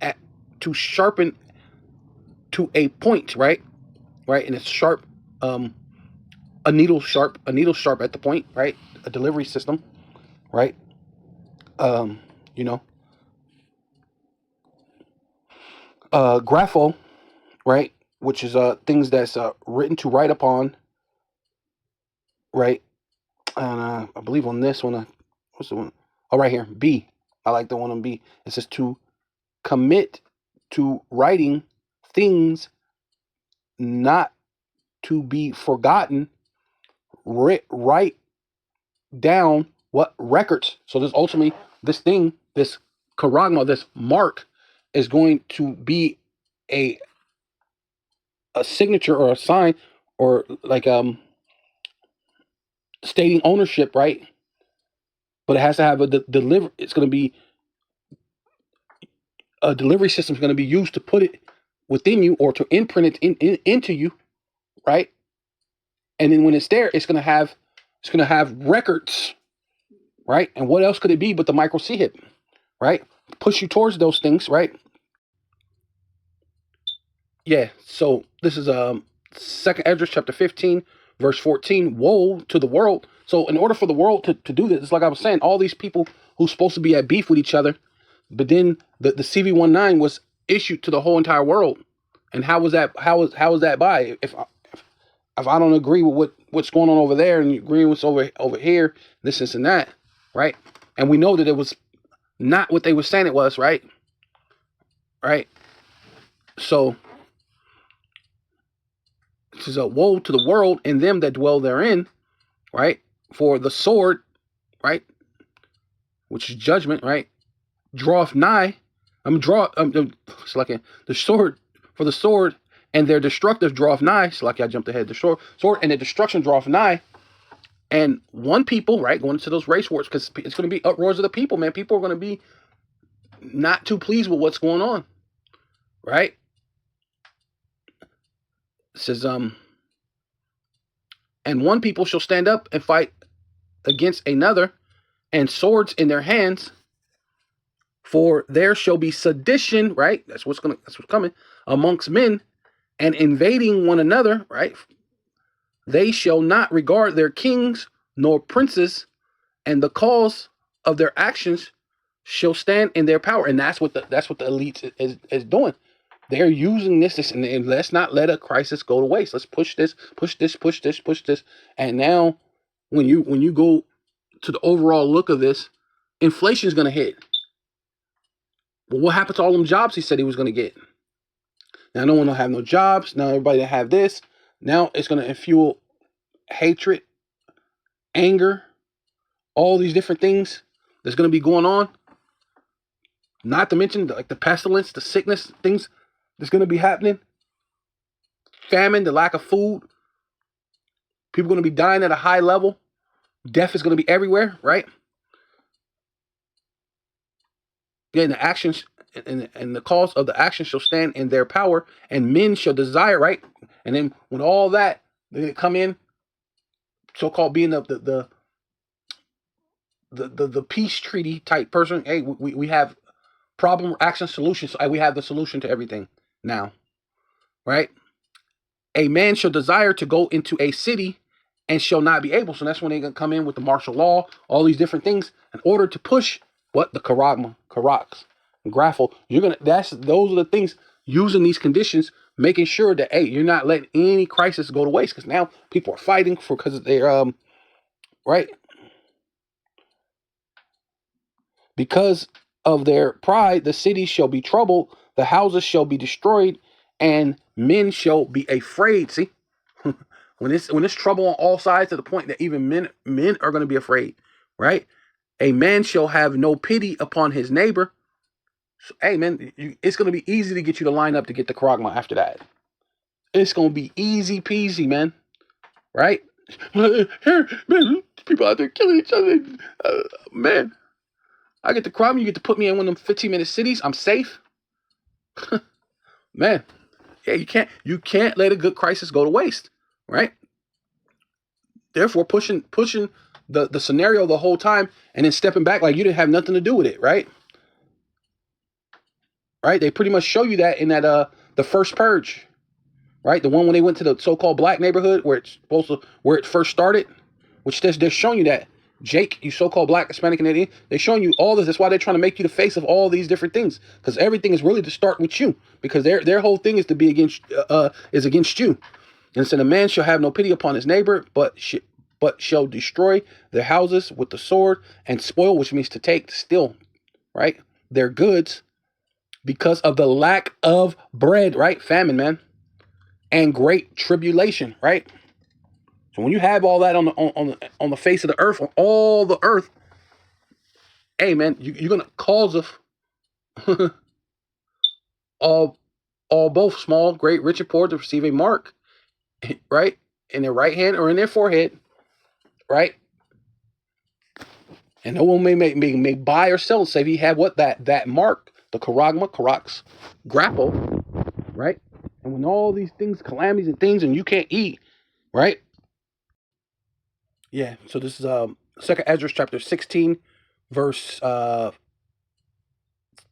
A: to a point, right? Right, and it's sharp, a needle sharp at the point, right? A delivery system, right? Grapho, right? Which is things that's written to write upon, right? And I believe on this one, what's the one? Oh, right here, B. I like the one on B. It says to commit to writing things not to be forgotten. Write down what records. So this ultimately, this thing, this charagma, this mark, is going to be a signature or a sign, or like stating ownership, right? But it has to have a deliver. It's going to be a delivery system is going to be used to put it within you or to imprint it into you, right? And then when it's there, it's going to have records, right? And what else could it be but the micro C hip, right? Push you towards those things, right? Yeah. So this is Second Esdras chapter 15, verse 14. Woe to the world. So in order for the world to do this, it's like I was saying, all these people who's supposed to be at beef with each other, but then the CV-19 was issued to the whole entire world. And how was that? How was that by? If I don't agree with what's going on over there, and you agree with what's over here, this and that, right? And we know that it was not what they were saying it was, right? Right. So this is a woe to the world and them that dwell therein, right? For the sword, right, which is judgment, right, draweth nigh. It's like the sword, for the sword and their destructive draweth nigh. It's like I jumped ahead. The sword and their destruction draweth nigh. And one people, right, going into those race wars, because it's going to be uproars of the people, man. People are going to be not too pleased with what's going on, right? It says, and one people shall stand up and fight against another, and swords in their hands. For there shall be sedition, right? That's what's coming amongst men, and invading one another, right? They shall not regard their kings nor princes, and the cause of their actions shall stand in their power. And that's what the elite is doing. They're using this, and let's not let a crisis go to waste. Let's push this. And now, when you go to the overall look of this, inflation is going to hit. Well, what happened to all them jobs he said he was going to get? Now no one will have no jobs. Now everybody will have this. Now it's going to fuel hatred, anger, all these different things that's going to be going on. Not to mention like the pestilence, the sickness, things that's going to be happening. Famine, the lack of food. People are going to be dying at a high level. Death is going to be everywhere, right? Yeah, and the actions and the cause of the action shall stand in their power, and men shall desire, right? And then when all that, they're going to come in, so-called being the peace treaty type person. Hey, we have problem, action, solutions. We have the solution to everything now, right? A man shall desire to go into a city and shall not be able. So that's when they're gonna come in with the martial law, all these different things, in order to push what the Karaks, Graffle. Those are the things using these conditions, making sure that hey, you're not letting any crisis go to waste because now people are fighting because they're right. Because of their pride, the cities shall be troubled, the houses shall be destroyed, and men shall be afraid. See, when it's trouble on all sides to the point that even men are going to be afraid, right? A man shall have no pity upon his neighbor. So, hey, man, it's going to be easy to get you to line up to get the Krogma after that. It's going to be easy peasy, man, right? Here, man, people out there killing each other. Man, I get the crime. You get to put me in one of them 15-minute cities. I'm safe. Man, yeah, you can't let a good crisis go to waste, right? Therefore, pushing the scenario the whole time and then stepping back like you didn't have nothing to do with it, right? Right? They pretty much show you that in that the first purge, right? The one when they went to the so-called black neighborhood where it first started, which they're showing you that Jake, you so-called black, Hispanic, and Indian, they're showing you all this. That's why they're trying to make you the face of all these different things, because everything is really to start with you, because their whole thing is to be against you. And so the man shall have no pity upon his neighbor, but shall destroy their houses with the sword and spoil, which means to take, to steal, right? Their goods because of the lack of bread, right? Famine, man, and great tribulation, right? So when you have all that on the face of the earth, on all the earth, hey man, you're gonna cause of all both small, great, rich, and poor to receive a mark, right, in their right hand or in their forehead, right? And no one may buy or sell, save he have what that mark, the Karaks, grapple, right? And when all these things, calamities and things, and you can't eat, right? Yeah. So this is Second Ezra chapter 16, verse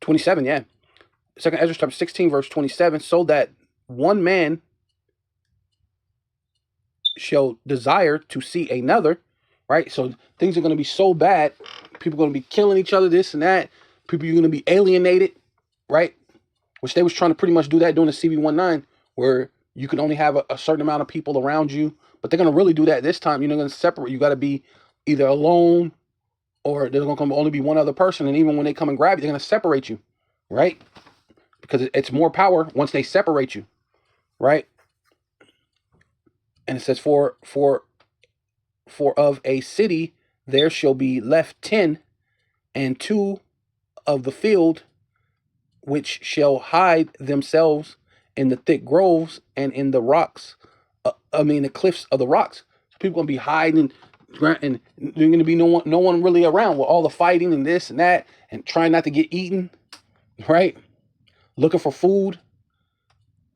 A: 27. Yeah. Second Ezra chapter 16, verse 27. So that one man shall desire to see another, right? So things are going to be so bad. People are going to be killing each other, this and that. People are going to be alienated, right? Which they was trying to pretty much do that during the CV-19, where you can only have a certain amount of people around you. But they're going to really do that this time. You're not going to separate. You got to be either alone or there's going to only be one other person. And even when they come and grab you, they're going to separate you, right? Because it's more power once they separate you, right? And it says, for of a city there shall be left 10, and 2 of the field, which shall hide themselves in the thick groves and in the rocks. The cliffs of the rocks. So people gonna be hiding, and there's gonna be no one really around with all the fighting and this and that, and trying not to get eaten, right? Looking for food.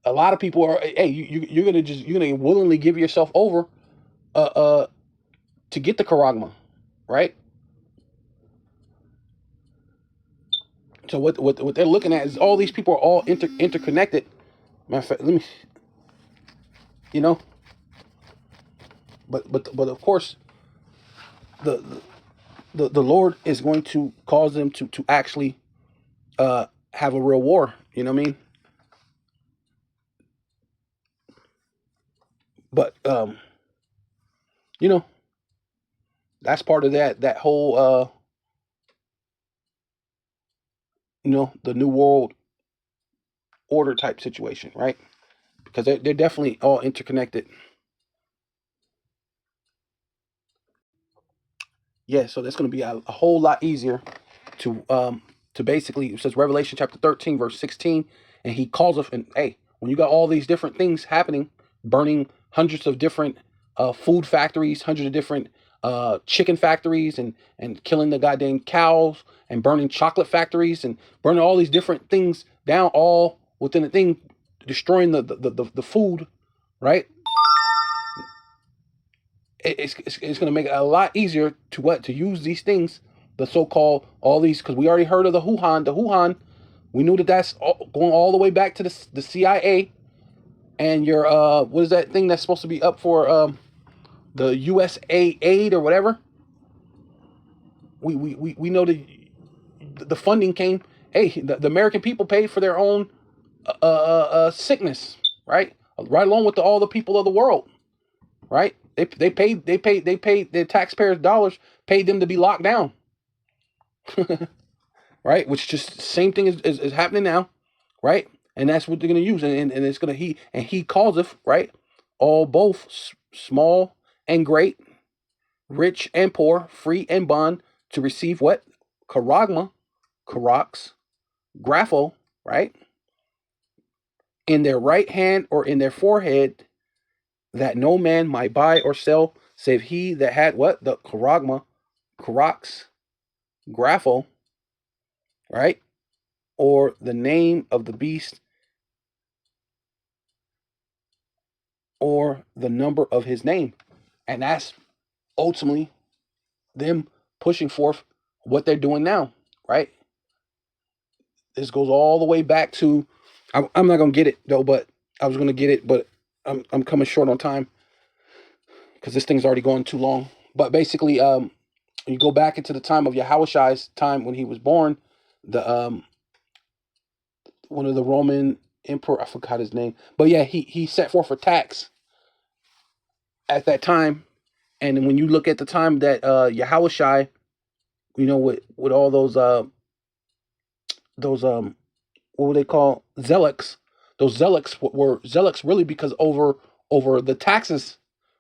A: A lot of people are. Hey, you're gonna willingly give yourself over, to get the Karagma, right? So what they're looking at is all these people are all interconnected. Matter of fact, let me, you know, but of course, the the Lord is going to cause them to actually have a real war. You know what I mean? But you know, that's part of that whole the new world order type situation, right? Because they're definitely all interconnected. Yeah, so that's going to be a whole lot easier to basically, it says Revelation chapter 13 verse 16, and he calls us, and hey, when you got all these different things happening, burning hundreds of different food factories, hundreds of different chicken factories, and killing the goddamn cows, and burning chocolate factories, and burning all these different things down all within the thing, destroying the food, right? It's going to make it a lot easier to use these things, the so-called all these, because we already heard of the Wuhan. We knew that that's going all the way back to the CIA, and your what is that thing that's supposed to be up for the USA aid or whatever. We know the funding came. Hey, the American people paid for their own sickness, right? Right along with all the people of the world, right? They paid their taxpayers' dollars, paid them to be locked down, right? Which just same thing is happening now, right? And that's what they're gonna use, and it's gonna he causeth, right, all both small and great, rich and poor, free and bond, to receive what? Charagma, Charax, Grapho, right? In their right hand or in their forehead, that no man might buy or sell, save he that had what? The Charagma, Charax, Grapho, right? Or the name of the beast, or the number of his name. And that's ultimately them pushing forth what they're doing now, right? This goes all the way back to, I'm not gonna get it though, but I was gonna get it, but I'm coming short on time because this thing's already going too long. But basically, you go back into the time of Yahushai's time when he was born. The one of the Roman emperor, I forgot his name, but yeah, he set forth a tax at that time. And when you look at the time that Yahushai, with all those what were they called, zealots? Those zealots were zealots really because over the taxes,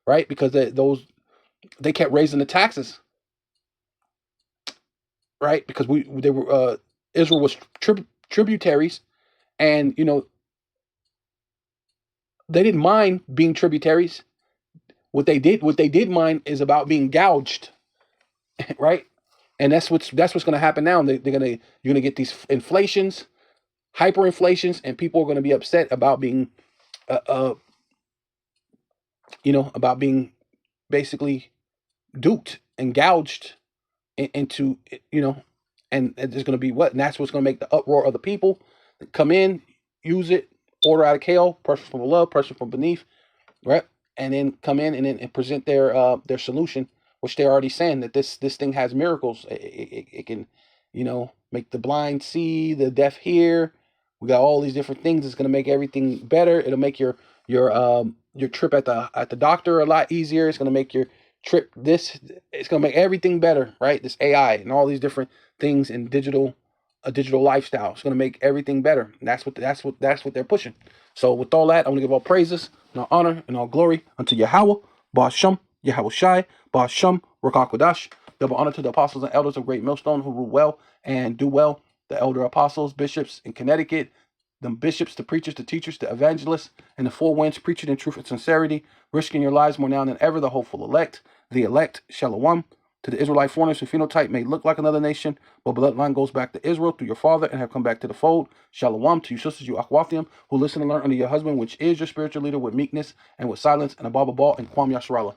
A: right? Because they kept raising the taxes, right? Because they were Israel was tributaries, and they didn't mind being tributaries. What they did mind is about being gouged, right? And that's what's going to happen now. You're gonna get these inflations, hyperinflations, and people are going to be upset about being uh, uh about being basically duped and gouged into, and there's going to be what, and that's what's going to make the uproar of the people come in, use it, order out of kale, pressure from above, pressure from beneath, right? And then come in and present their solution, which they're already saying that this thing has miracles. It can, make the blind see, the deaf hear. We got all these different things. It's gonna make everything better. It'll make your trip at the doctor a lot easier. It's gonna make your trip this. It's gonna make everything better, right? This AI and all these different things in a digital lifestyle. It's gonna make everything better. And that's what they're pushing. So with all that, I'm gonna give all praises and all honor and all glory unto Yahweh, Ba'asham, Yahweh Shai, Ba'asham, Rakakwadash. Double honor to the apostles and elders of Great Millstone who rule well and do well. The elder apostles, bishops in Connecticut, the bishops, the preachers, the teachers, the evangelists, and the four winds preaching in truth and sincerity, risking your lives more now than ever, the hopeful elect, Shalom. To the Israelite foreigners whose phenotype may look like another nation, but bloodline goes back to Israel through your father and have come back to the fold. Shalom to you sisters, you Akwathiam, who listen and learn under your husband, which is your spiritual leader, with meekness and with silence, and above all, in Kwam Yasharallah.